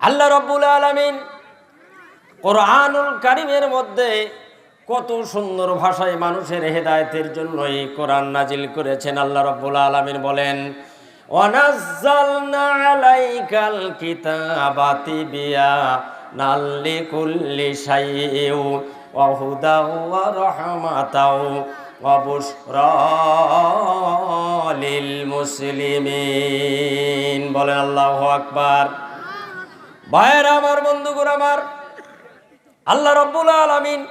আল্লাহ রাব্বুল আলামিন কোরআনুল কারীমের মধ্যে কত সুন্দর ভাষায় মানুষের হেদায়েতের জন্য এই কোরআন নাজিল করেছেন। আল্লাহ রাব্বুল আলামিন বলেন, ওয়ানাজ্জালনা আলাইকাল কিতাবা তিবয়ানাল লিকুল্লি শাইইন ওয়া হুদাও ওয়া রাহমাতাও ওয়া বুশরা লিল মুসলিমিন। বলেন আল্লাহু আকবার। ভাইয়েরা আমার, বন্ধুগণ আমার, আল্লাহ রাব্বুল আলামিন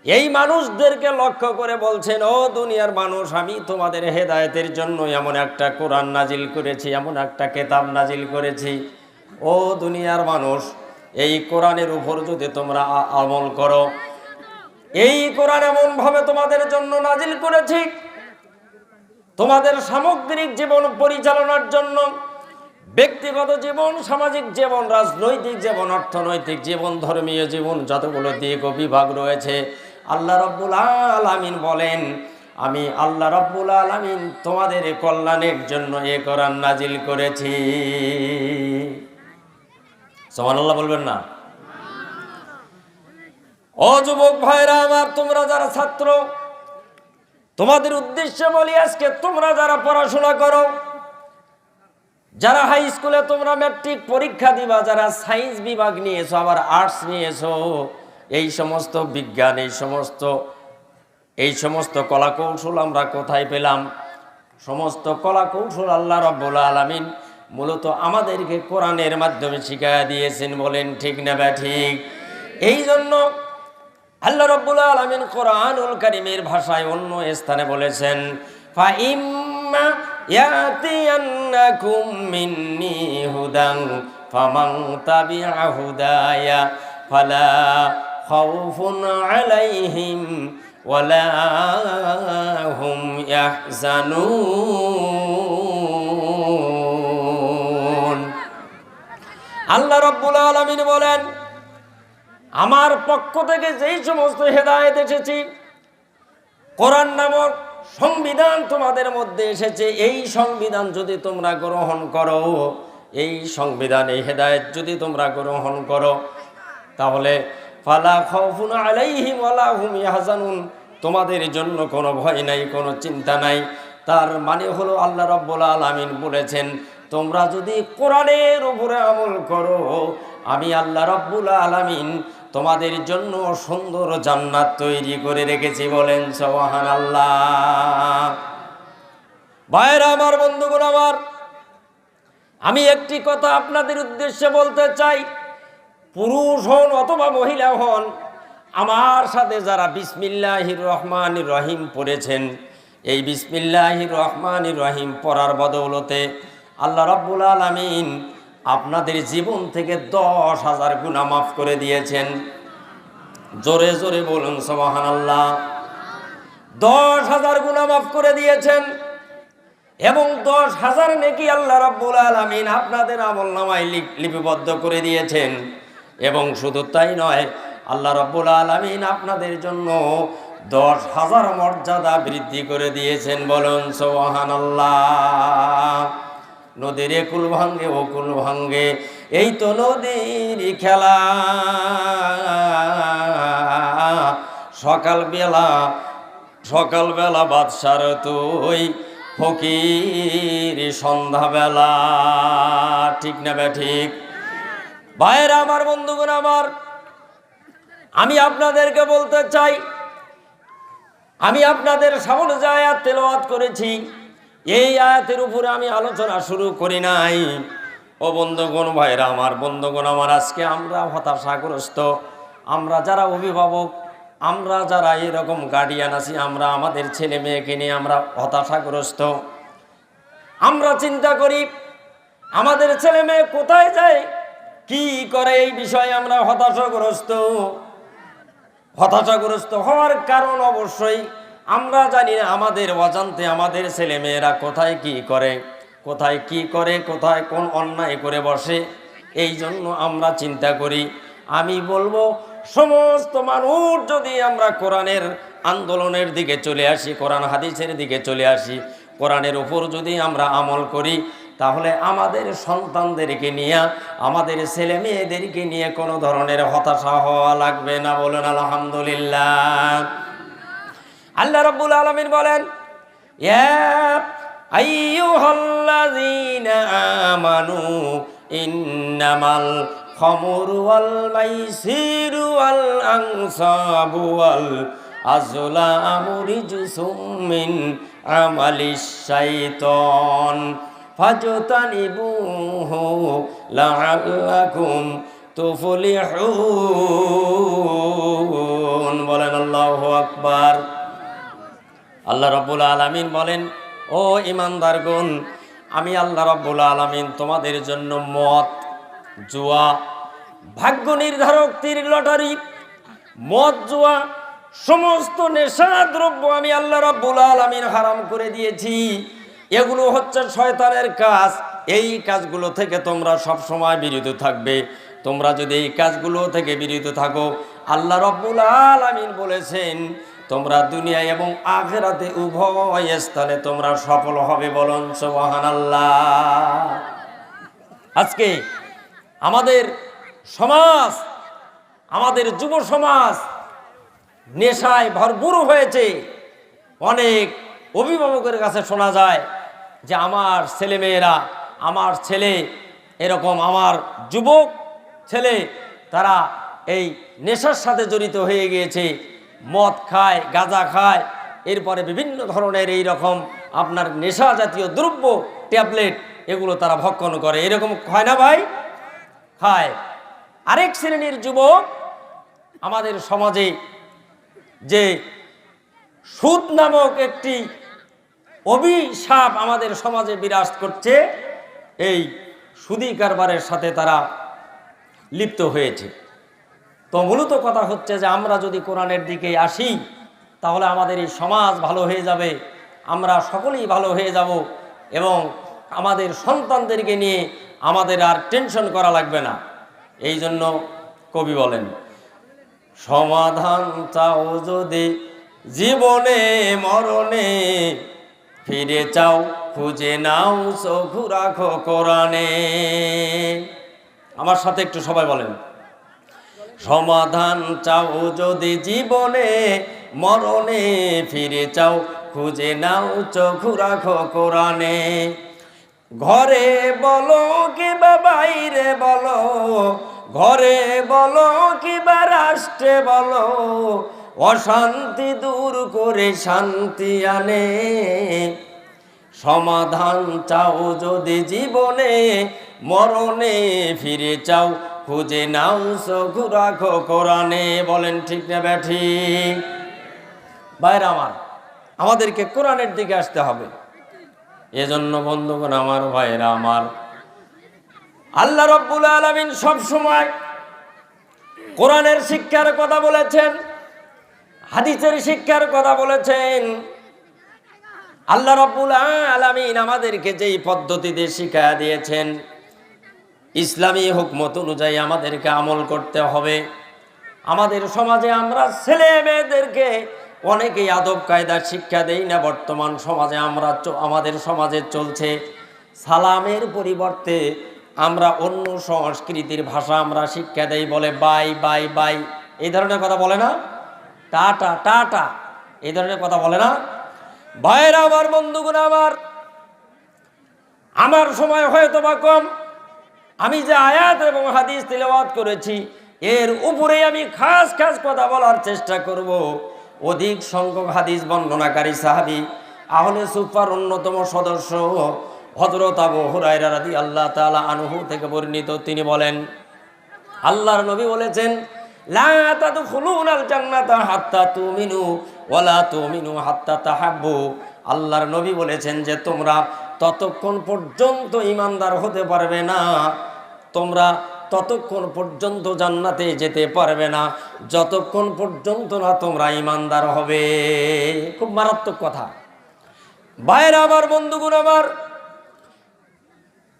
এই মানুষদেরকে লক্ষ্য করে বলছেন, ও দুনিয়ার মানুষ, আমি তোমাদের হেদায়েতের জন্য এমন একটা কোরআন নাজিল করেছি, এমন একটা কিতাব নাজিল করেছি। ও দুনিয়ার মানুষ, এই কোরআনের উপর যদি তোমরা আমল করো, এই কোরআন এমনভাবে তোমাদের জন্য নাজিল করেছি তোমাদের সামগ্রিক জীবন পরিচালনার জন্য, ব্যক্তিগত জীবন, সামাজিক জীবন, রাজনৈতিক জীবন, অর্থনৈতিক জীবন, ধর্মীয় জীবন, যতগুলো দিক ও বিভাগ রয়েছে, আল্লাহ রাব্বুল আলামিন বলেন, আমি আল্লাহ রাব্বুল আলামিন তোমাদের কল্যাণের জন্য এই কোরআন নাজিল করেছি। সুবহানাল্লাহ বলবেন না? ও যুবক ভাইরা আমার, তোমরা যারা ছাত্র, তোমাদের উদ্দেশ্যে বলি, আজকে তোমরা যারা পড়াশোনা করো, যারা হাই স্কুলে তোমরা ম্যাট্রিক পরীক্ষা দিবা, যারা সায়েন্স বিভাগ নিয়েছো, আবার আর্টস নিয়েছো, এই সমস্ত বিজ্ঞান, এই সমস্ত কলা কৌশল আমরা কোথায় পেলাম? সমস্ত কলা কৌশল আল্লাহ রাব্বুল আলামিন মূলত আমাদেরকে কোরআনের মাধ্যমে শিখাইয়া দিয়েছেন। বলেন ঠিক না ঠিক? এই জন্য আল্লাহ রাব্বুল আলামিন কোরআনুল কারীমের ভাষায় অন্য স্থানে বলেছেন, ফাইম্মা ইয়াতিয়ান্নাকুম মিন্নি হুদান ফামান তাবিআ হুদায়া ফালা খাউফুন আলাইহিম ওয়ালা হুম ইয়াহজানুন। আল্লাহ রাব্বুল আলামিন বলেন, আমার পক্ষ থেকে যেই সমস্ত হেদায়েত এসেছি, কোরআন নামক সংবিধান তোমাদের মধ্যে এসেছে, এই সংবিধান যদি তোমরা গ্রহণ করো, এই সংবিধান, এই হেদায়েত যদি তোমরা গ্রহণ করো, তাহলে ফালা খাউফুন আলাইহিম ওয়ালা হুম ইয়াহজানুন, তোমাদের জন্য কোনো ভয় নাই, কোনো চিন্তা নাই। তার মানে হলো আল্লাহ রাব্বুল আলামিন বলেছেন, তোমরা যদি কোরআনের উপরে আমল করো, আমি আল্লাহ রাব্বুল আলামিন তোমাদের জন্য সুন্দর জান্নাত তৈরি করে রেখেছি। বলেন সুবহানাল্লাহ। ভাইরা আমার, বন্ধুগণ আমার, আমি একটি কথা আপনাদের উদ্দেশ্যে বলতে চাই। পুরুষ হন অথবা মহিলা হন, আমার সাথে যারা বিসমিল্লাহির রহমানির রহিম পড়েছেন, এই বিসমিল্লাহির রহমানির রহিম পড়ার বদৌলতে আল্লাহ রাব্বুল আলামিন আপনাদের জীবন থেকে 10,000 গুনাহ মাফ করে দিয়েছেন। জোরে জোরে বলুন সুবহানাল্লাহ। 10,000 গুনাহ মাফ করে দিয়েছেন এবং 10,000 নেকি আল্লাহ রাব্বুল আলামিন আপনাদের আমলনামায় লিপিবদ্ধ করে দিয়েছেন। এবং শুধু তাই নয়, আল্লাহ রাব্বুল আলামিন আপনাদের জন্য 10,000 মর্যাদা বৃদ্ধি করে দিয়েছেন। বলুন সুবহানাল্লাহ। নদীর কুল ভাঙ্গে ও কুল ভাঙ্গে, এই তো নদীর খেলা, সকালবেলা বাদশার তুই ফকির সন্ধ্যাবেলা। ঠিক না ঠিক? ভাইরা আমার, বন্ধুগণ আমার, আমি আপনাদেরকে বলতে চাই, আমি আপনাদের সামনে যে আয়াত তেলাওয়াত করেছি, এই আয়াতের উপরে আমি আলোচনা শুরু করি নাই। ও বন্ধুগণ, ভাইরা আমার, বন্ধুগণ আমার, আজকে আমরা হতাশাগ্রস্ত, আমরা যারা অভিভাবক, আমরা যারা এরকম গার্ডিয়ান আছি, আমরা আমাদের ছেলে মেয়েকে নিয়ে আমরা হতাশাগ্রস্ত। আমরা চিন্তা করি আমাদের ছেলে মেয়ে কোথায় যায়, কি করে, এই বিষয়ে আমরা হতাশাগ্রস্ত হওয়ার কারণ অবশ্যই আমরা জানি না আমাদের অজান্তে আমাদের ছেলে মেয়েরা কোথায় কি করে, কোথায় কোন অন্যায় করে বসে। এই জন্য আমরা চিন্তা করি। আমি বলবো, সমস্ত মানুষ যদি আমরা কোরআনের আন্দোলনের দিকে চলে আসি, কোরআন হাদিসের দিকে চলে আসি, কোরআনের উপর যদি আমরা আমল করি, তাহলে আমাদের সন্তানদেরকে নিয়ে, আমাদের ছেলে মেয়েদেরকে নিয়ে কোনো ধরনের হতাশা হওয়া লাগবে না। বলেন আলহামদুলিল্লাহ। আল্লাহ রাব্বুল আলামিন বলেন, ইয়া আইয়ুহাল্লাযীনা আমানু ইন্নামাল খামরু ওয়াল মাইসিরু ওয়াল আনসাবু ওয়াল আযলামু রিজসুম মিন আমালিশ শাইতান ফাজতানিবুহু লাআল্লাকুম তুফলিহুন। বলেন আল্লাহু আকবার। আল্লাহ রাব্বুল আলামিন বলেন, ও ঈমানদারগণ, আমি আল্লাহ রাব্বুল আলামিন তোমাদের জন্য মদ, জুয়া, ভাগ্য নির্ধারক তীর লটারি, মদ, জুয়া, সমস্ত নেশাদ্রব্য আমি আল্লাহ রাব্বুল আলামিন হারাম করে দিয়েছি। এগুলো হচ্ছে শয়তানের কাজ। এই কাজগুলো থেকে তোমরা সব সময় বিরত থাকবে। তোমরা যদি এই কাজগুলো থেকে বিরত থাকো, আল্লাহ রাব্বুল আলামিন বলেছেন তোমরা দুনিয়া এবং আখিরাতে উভয় স্থলে তোমরা সফল হবে। বলুন সুবহানাল্লাহ। আজকে আমাদের সমাজ, আমাদের যুব সমাজ নেশায় ভরপুর হয়েছে। অনেক অভিভাবকের কাছে শোনা যায় যে আমার ছেলেমেয়েরা, আমার ছেলে এরকম, আমার যুবক ছেলে তারা এই নেশার সাথে জড়িত হয়ে গিয়েছে। মদ খায়, গাঁজা খায়, এরপরে বিভিন্ন ধরনের এই রকম আপনার নেশা জাতীয় দ্রব্য, ট্যাবলেট, এগুলো তারা ভক্ষণ করে। এরকম হয় না ভাই? খায়। আরেক শ্রেণীর যুবক আমাদের সমাজে যে সুদ নামক একটি অভিশাপ আমাদের সমাজে বিরাজ করছে, এই সুদী কারবারের সাথে তারা লিপ্ত হয়েছে। তো মূলত কথা হচ্ছে যে আমরা যদি কোরআনের দিকে আসি তাহলে আমাদের এই সমাজ ভালো হয়ে যাবে, আমরা সকলেই ভালো হয়ে যাব এবং আমাদের সন্তানদেরকে নিয়ে আমাদের আর টেনশন করা লাগবে না। এই জন্য কবি বলেন, সমাধান চাও যদি জীবনে মরণে, ফিরে চাও খুঁজে নাও চোখ রাখো কোরআনে। আমার সাথে একটু সবাই বলেন, সমাধান চাও যদি জীবনে মরণে, ফিরে চাও খুঁজে নাও চোখ রাখো কোরআনে। ঘরে বলো কিবা বাইরে বলো, ঘরে বলো কিবা রাষ্ট্রে বলো, অশান্তি দূর করে শান্তি আনে। সমাধান চাও যদি জীবনে মরণে, ফিরে চাও খুঁজে নাও চোখ রাখো কোরআনে। বলেন ঠিক না ব্যাঠিক? ভাইরা আমার, আমাদেরকে কোরআনের দিকে আসতে হবে। এজন্য বন্ধুগণ আমার, ভাইরা আমার, আল্লাহ রাব্বুল আলামিন সব সময় কোরআনের শিক্ষার কথা বলেছেন, হাদিসের শিক্ষার কথা বলেছেন। আল্লাহ রাব্বুল আলামিন আমাদেরকে যেই পদ্ধতিতে শিক্ষা দিয়েছেন, ইসলামী হুকমত অনুযায়ী আমাদেরকে আমল করতে হবে। আমাদের সমাজে আমরা ছেলে মেয়েদেরকে অনেকেই আদব কায়দা শিক্ষা দেই না। বর্তমান সমাজে আমাদের সমাজে চলছে সালামের পরিবর্তে আমরা অন্য সংস্কৃতির ভাষা আমরা শিক্ষা দেই, বলে বাই বাই বাই, এই ধরনের কথা বলে না, টাটা টাটা, এই ধরনের কথা বলে না। ভাইরা আমার, বন্ধুগণ আমার সময় হয়তো বা কম, আমি যে আয়াত এবং হাদিস তিলাওয়াত করেছি এর উপরেই আমি খাস খাস কথা বলার চেষ্টা করব। অধিক সংখ্যক হাদিস বর্ণনাকারী সাহাবী আহলে সুফার অন্যতম সদস্য হযরত আবু হুরায়রা রাদিয়াল্লাহু তাআলা আনহু থেকে বর্ণিত, তিনি বলেন, আল্লাহর নবী বলেছেন, লা তাদখুলুনাল জান্নাতা হাত্তা তুমিনু ওয়া লা তুমিনু হাত্তা তাহাব্বু। আল্লাহর নবী বলেছেন যে তোমরা ততক্ষণ পর্যন্ত ঈমানদার হতে পারবে না, তোমরা ততক্ষণ পর্যন্ত জান্নাতে যেতে পারবে না যতক্ষণ পর্যন্ত না তোমরা ঈমানদার হবে। খুব মারাত্মক কথা। ভাইরা আমার, বন্ধুগণ আমার,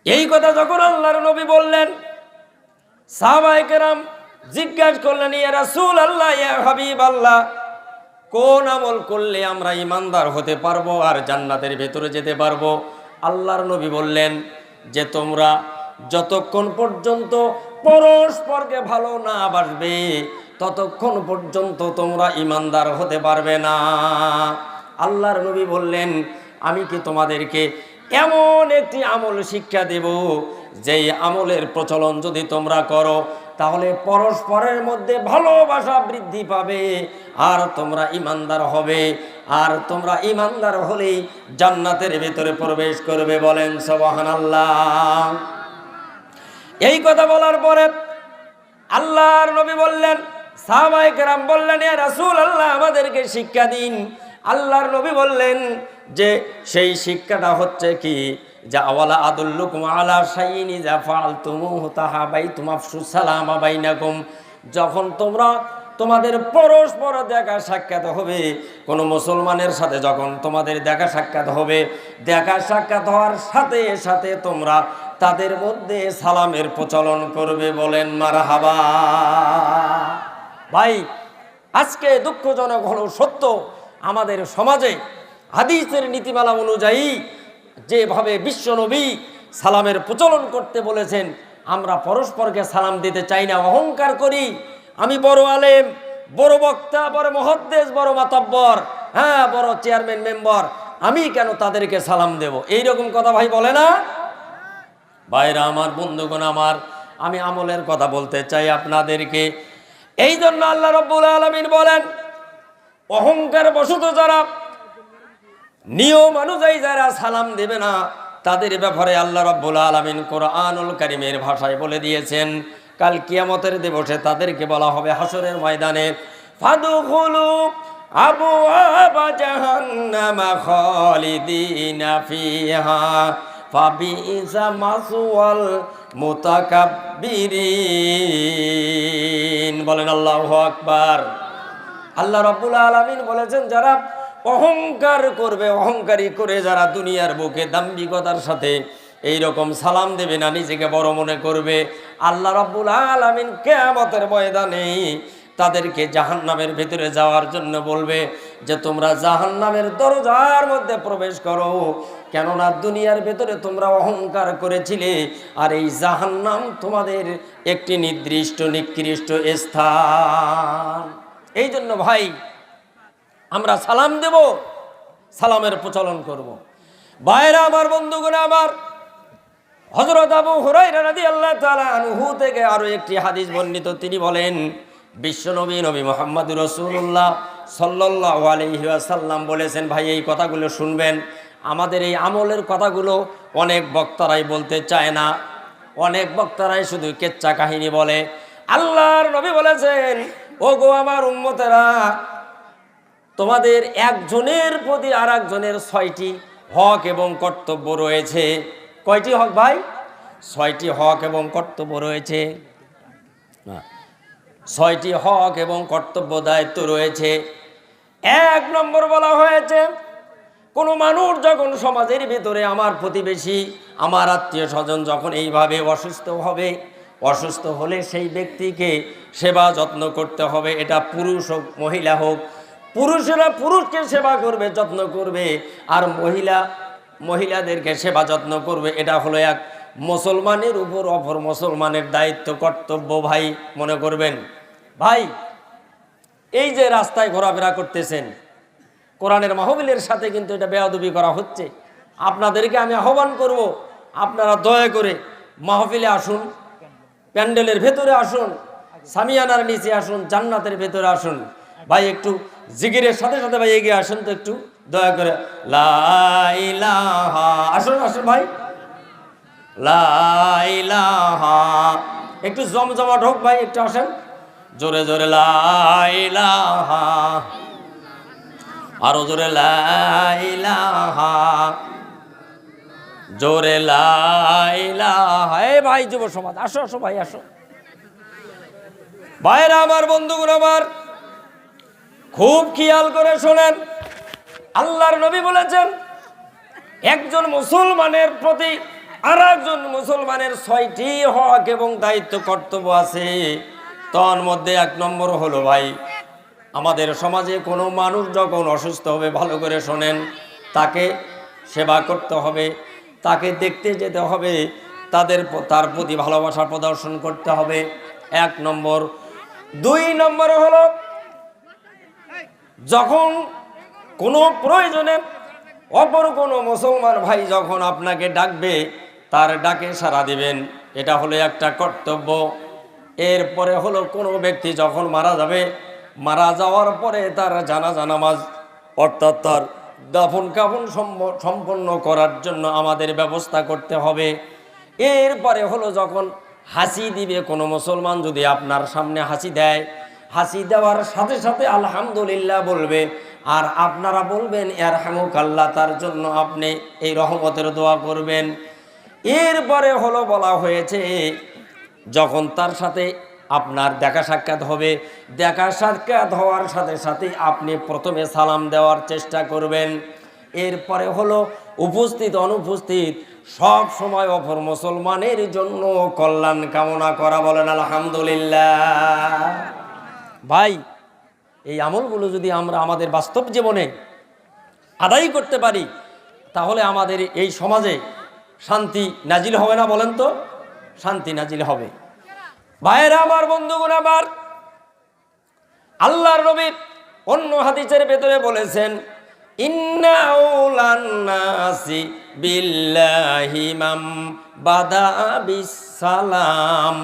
এই কথা যখন আল্লাহর নবী বললেন, সাহাবায়ে কেরাম জিজ্ঞাসা করলেন, ইয়া রাসূলুল্লাহ, ইয়া হাবিবাল্লাহ, কোন আমল করলে আমরা ঈমানদার হতে পারবো আর জান্নাতের ভেতরে যেতে পারবো? আল্লাহর নবী বললেন, যে তোমরা যতক্ষণ পর্যন্ত পরস্পরকে ভালো না বাসবে ততক্ষণ পর্যন্ত তোমরা ঈমানদার হতে পারবে না। আল্লাহর নবী বললেন, আমি কি তোমাদেরকে এমন একটি আমল শিক্ষা দেব যেই আমলের প্রচলন যদি তোমরা করো তাহলে পরস্পরের মধ্যে ভালোবাসা বৃদ্ধি পাবে আর তোমরা ঈমানদার হবে, আর তোমরা ঈমানদার হলেই জান্নাতের ভিতরে প্রবেশ করবে। বলেন সুবহানাল্লাহ। এই কথা বলার পরে আল্লাহর নবী বললেন, সাহাবায়ে কেরাম বললেন, ইয়া রাসূলুল্লাহ আমাদেরকে শিক্ষা দিন। আল্লাহর নবী বললেন যে সেই শিক্ষাটা হচ্ছে কি, যা ওয়ালা আদুল্লুকুম আলা শাইইন ইযা ফাআলতুমুহু তাহাবাইতুম আফশুস সালামা বাইনাকুম। যখন তোমরা তোমাদের পরস্পর দেখা সাক্ষাৎ হবে, কোনো মুসলমানের সাথে যখন তোমাদের দেখা সাক্ষাৎ হবে, দেখা সাক্ষাৎ হওয়ার সাথে সাথে তোমরা তাদের মধ্যে সালামের প্রচলন করবে। বলেন মারহাবা। ভাই, আজকে দুঃখজনক হলো সত্য, আমাদের সমাজে হাদিসের নীতিমালা অনুযায়ী যেভাবে বিশ্বনবী সালামের প্রচলন করতে বলেছেন, আমরা পরস্পরকে সালাম দিতে চাই না, অহংকার করি। আমি বড় আলেম, বড় বক্তা, বড় মুহাদ্দিস, বড় মাতাব্বর, হ্যাঁ বড় চেয়ারম্যান মেম্বার, আমি কেন তাদেরকে সালাম দেব? এইরকম কথা ভাই বলে না। ভাইরা আমার, বন্ধুগণ আমার, আমি আমলের কথা বলতে চাই আপনাদেরকে। এই জন্য আল্লাহ রাব্বুল আলামিন বলেন, অহংকার বশত যারা নিয়ম অনুযায়ী যারা সালাম দেবে না তাদের ব্যাপারে আল্লাহ রাব্বুল আলামিন কোরআনুল কারীমের ভাষায় বলে দিয়েছেন, কাল কিয়ামতের দিবসে তাদেরকে বলা হবে হাসরের ময়দানে, ফাদখুলু আবওয়াবা জাহান্নামা খালিদিনা ফিহা ফাবিইসা মাসওয়াল মুতাকাব্বিরিন। বলেন আল্লাহু আকবার। আল্লাহ রাব্বুল আলামিন বলেছেন, যারা অহংকার করবে, অহংকারী করে যারা দুনিয়ার বুকে দাম্ভিকতার সাথে এই রকম সালাম দেবে না, নিজেকে বড় মনে করবে, আল্লাহ রাব্বুল আলামিন কিয়ামতের ময়দানে তাদেরকে জাহান্নামের ভিতরে যাওয়ার জন্য বলবে যে তোমরা জাহান্নামের দরজার মধ্যে প্রবেশ করো, কেননা দুনিয়ার ভিতরে তোমরা অহংকার করেছিলে আর এই জাহান্নাম তোমাদের একটি নির্দিষ্ট নিকৃষ্ট স্থান। এই জন্য ভাই, আমরা সালাম দেব, সালামের প্রচলন করব। ভাইরা আমার, বন্ধুগণ আমার, হযরত আবু হুরায়রা রাদিয়াল্লাহু তাআলা আনহু থেকে আরো একটি হাদিস বর্ণিত। তিনি বলেন, বিশ্বনবী নবী মুহাম্মদুর রাসূলুল্লাহ সাল্লাল্লাহু আলাইহি ওয়াসাল্লাম বলেছেন, ভাই এই কথাগুলো শুনবেন। আমাদের এই আমলের কথাগুলো অনেক বক্তারাই বলতে চায় না, অনেক বক্তারাই শুধু কেচ্চা কাহিনী বলে। আল্লাহর নবী বলেছেন, ওগো আমার উম্মতেরা, তোমাদের একজনের প্রতি আর একজনের 6টি হক এবং কর্তব্য রয়েছে। কয়টি হক ভাই? 6টি হক এবং কর্তব্য রয়েছে। 6টি হক এবং কর্তব্য দায়িত্ব রয়েছে। 1 নম্বর বলা হয়েছে, কোনো মানুষ যখন সমাজের ভিতরে, আমার প্রতিবেশী, আমার আত্মীয় স্বজন যখন এইভাবে অসুস্থ হবে, অসুস্থ হলে সেই ব্যক্তিকে সেবা যত্ন করতে হবে। এটা পুরুষ হোক মহিলা হোক, পুরুষেরা পুরুষকে সেবা করবে, যত্ন করবে, আর মহিলাদেরকে সেবা যত্ন করবে। এটা হলো এক মুসলমানের উপর অপর মুসলমানের দায়িত্ব, কর্তব্য। ভাই মনে করবেন, ভাই এই যে রাস্তায় ঘোরাফেরা করতেছেন, কোরআনের মাহফিলের সাথে কিন্তু এটা বেয়াদবি করা হচ্ছে। আপনাদেরকে আমি আহ্বান করব, আপনারা দয়া করে মাহফিলে আসুন, প্যান্ডেলের ভেতরে আসুন, সামিয়ানার নিচে আসুন, জান্নাতের ভেতরে আসুন। ভাই একটু জিকিরের সাথে সাথে ভাই এগিয়ে আসুন তো, একটু দয়া করে লা ইলাহা, আসুন আসুন ভাই, লা ইলাহা, একটু জমজমাট হোক ভাই, একটু আসেন জোরে জোরে, লা ইলাহা, আরো জোরে লা ইলাহা, জোরে লা ইলাহা। এই ভাই যুব সমাজ, আসো আসো ভাই, আসো। ভাইরা আমার, বন্ধুগণ আমার, খুব খেয়াল করে শোনেন। আল্লাহর নবী বলেছেন, একজন মুসলমানের প্রতি আর একজন মুসলমানের 6টি হক এবং দায়িত্ব, কর্তব্য আছে। তার মধ্যে 1 নম্বর হলো, ভাই আমাদের সমাজে কোনো মানুষ যখন অসুস্থ হবে, ভালো করে শোনেন, তাকে সেবা করতে হবে, তাকে দেখতে যেতে হবে, তার প্রতি ভালোবাসা প্রদর্শন করতে হবে, 1 নম্বর। 2 নম্বর হলো যখন কোনো প্রয়োজনে অপর কোনো মুসলমান ভাই যখন আপনাকে ডাকবে, তার ডাকে সাড়া দিবেন, এটা হলো একটা কর্তব্য। এরপরে হলো কোনো ব্যক্তি যখন মারা যাবে, মারা যাওয়ার পরে তার জানাজা নামাজ অর্থাৎ তার দাফন কাফন সম্পন্ন করার জন্য আমাদের ব্যবস্থা করতে হবে। এরপরে হলো যখন হাসি দিবে কোনো মুসলমান, যদি আপনার সামনে হাসি দেয়, হাসি দেওয়ার সাথে সাথে আলহামদুলিল্লাহ বলবে, আর আপনারা বলবেন ইয়ারহামুকাল্লাহ, তার জন্য আপনি এই রহমতের দোয়া করবেন। এরপরে হলো বলা হয়েছে যখন তার সাথে আপনার দেখা সাক্ষাৎ হবে, দেখা সাক্ষাৎ হওয়ার সাথে সাথে আপনি প্রথমে সালাম দেওয়ার চেষ্টা করবেন। এরপরে হলো উপস্থিত অনুপস্থিত সব সময় অপর মুসলমানের জন্য কল্যাণ কামনা করা, বলেন আলহামদুলিল্লাহ। ভাই, এই আমলগুলো যদি আমরা আমাদের বাস্তব জীবনে আদায় করতে পারি, তাহলে আমাদের এই সমাজে শান্তি নাজিল হবে না? বলেন তো, শান্তি নাজিল হবে। ভাইয়েরা আমার, বন্ধুগণ আমার, আল্লাহর নবী অন্য হাদিসের ভেতরে বলেছেন, ইন্না আউলান নাসি বিল্লাহি মান বাদা বিসসালাম।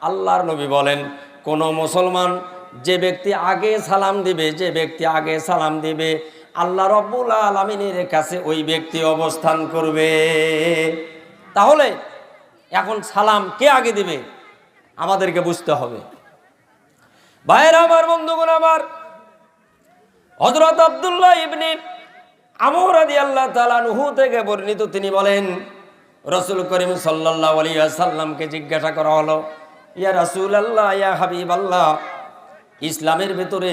আল্লাহর নবী বলেন, কোন মুসলমান যে ব্যক্তি আগে সালাম দিবে, যে ব্যক্তি আগে সালাম দিবে, আল্লাহ রাব্বুল আলামিনের কাছে ওই ব্যক্তি অবস্থান করবে। তাহলে এখন সালাম কে আগে দিবে আমাদেরকে বুঝতে হবে। ভাইয়েরা আমার, বন্ধুগণ আমার, হযরত আব্দুল্লাহ ইবনে আমর রাদিয়াল্লাহু তাআলা আনহু থেকে বর্ণিত, তিনি বলেন, রাসূল করিম সাল্লাল্লাহু আলাইহি ওয়াসাল্লামকে জিজ্ঞাসা করা হলো, ইয়া রাসূলুল্লাহ, ইয়া হাবিবাল্লাহ, ইসলামের ভেতরে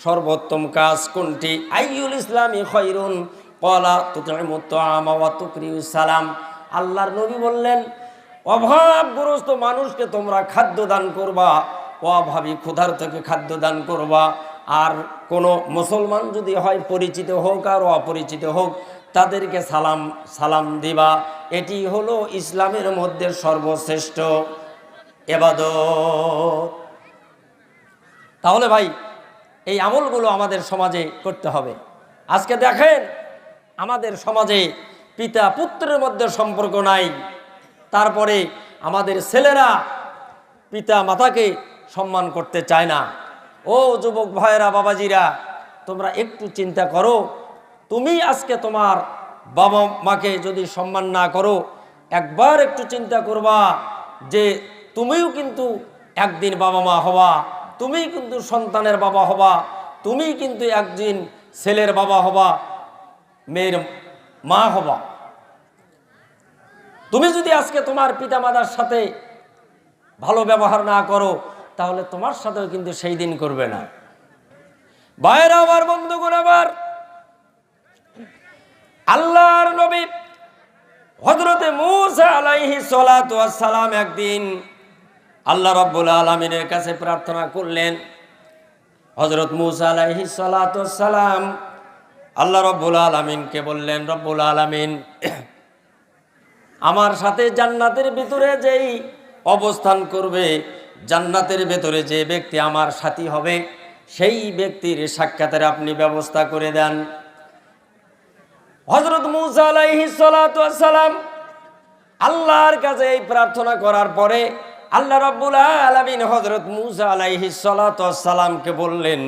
সর্বোত্তম কাজ কোনটি? আইয়ুল ইসলামি খায়রুন? ক্বালা তুতঈমুত তাআমা ওয়া তুকরিউস সালাম। আল্লাহর নবী বললেন, অভাবগ্রস্ত মানুষকে তোমরা খাদ্য দান করবা, অভাবী ক্ষুধার্তকে খাদ্য দান করবা, আর কোনো মুসলমান যদি হয়, পরিচিত হোক আর অপরিচিত হোক, তাদেরকে সালাম দিবা। এটি হলো ইসলামের মধ্যে সর্বশ্রেষ্ঠ ইবাদত। তাহলে ভাই, এই আমলগুলো আমাদের সমাজে করতে হবে। আজকে দেখেন, আমাদের সমাজে পিতা পুত্রের মধ্যে সম্পর্ক নাই, তারপরে আমাদের ছেলেরা পিতা মাতাকে সম্মান করতে চায় না। ও যুবক ভাইয়েরা, বাবাজিরা, তোমরা একটু চিন্তা করো, তুমি আজকে তোমার বাবা মাকে যদি সম্মান না করো, একবার একটু চিন্তা করবা যে তুমিও কিন্তু একদিন বাবা মা হবা, তুমি কিন্তু সন্তানের বাবা হবা, তুমি কিন্তু একদিন ছেলের বাবা হবা, মেয়ের মা হবা। তুমি যদি আজকে তোমার পিতামাতার সাথে ভালো ব্যবহার না করো, তাহলে তোমার সাথেও কিন্তু সেই দিন করবে না। ভাইরা আমার, বন্ধুগণ আমার, আল্লাহর নবী হযরতে মূসা আলাইহিস সালাতু ওয়াস সালাম একদিন আল্লাহ রাব্বুল আলামিনের কাছে প্রার্থনা করলেন। হযরত মূসা আলাইহিস সালাতু ওয়াস সালাম আল্লাহ রাব্বুল আলামিনকে বললেন, রব্বুল আলামিন, আমার সাথে জান্নাতের ভিতরে যেই অবস্থান করবে, জান্নাতের ভেতরে যে ব্যক্তি আমার সাথী হবে, সেই ব্যক্তির সাক্ষাতের আপনি ব্যবস্থা করে দেন। হযরত মূসা আলাইহিস সালাতু ওয়াস সালাম আল্লাহর কাছে এই প্রার্থনা করার পরে আল্লাহ রাব্বুল আলামিন হযরত মূসা আলাইহিস সালাতু ওয়াস সালামকে বললেন,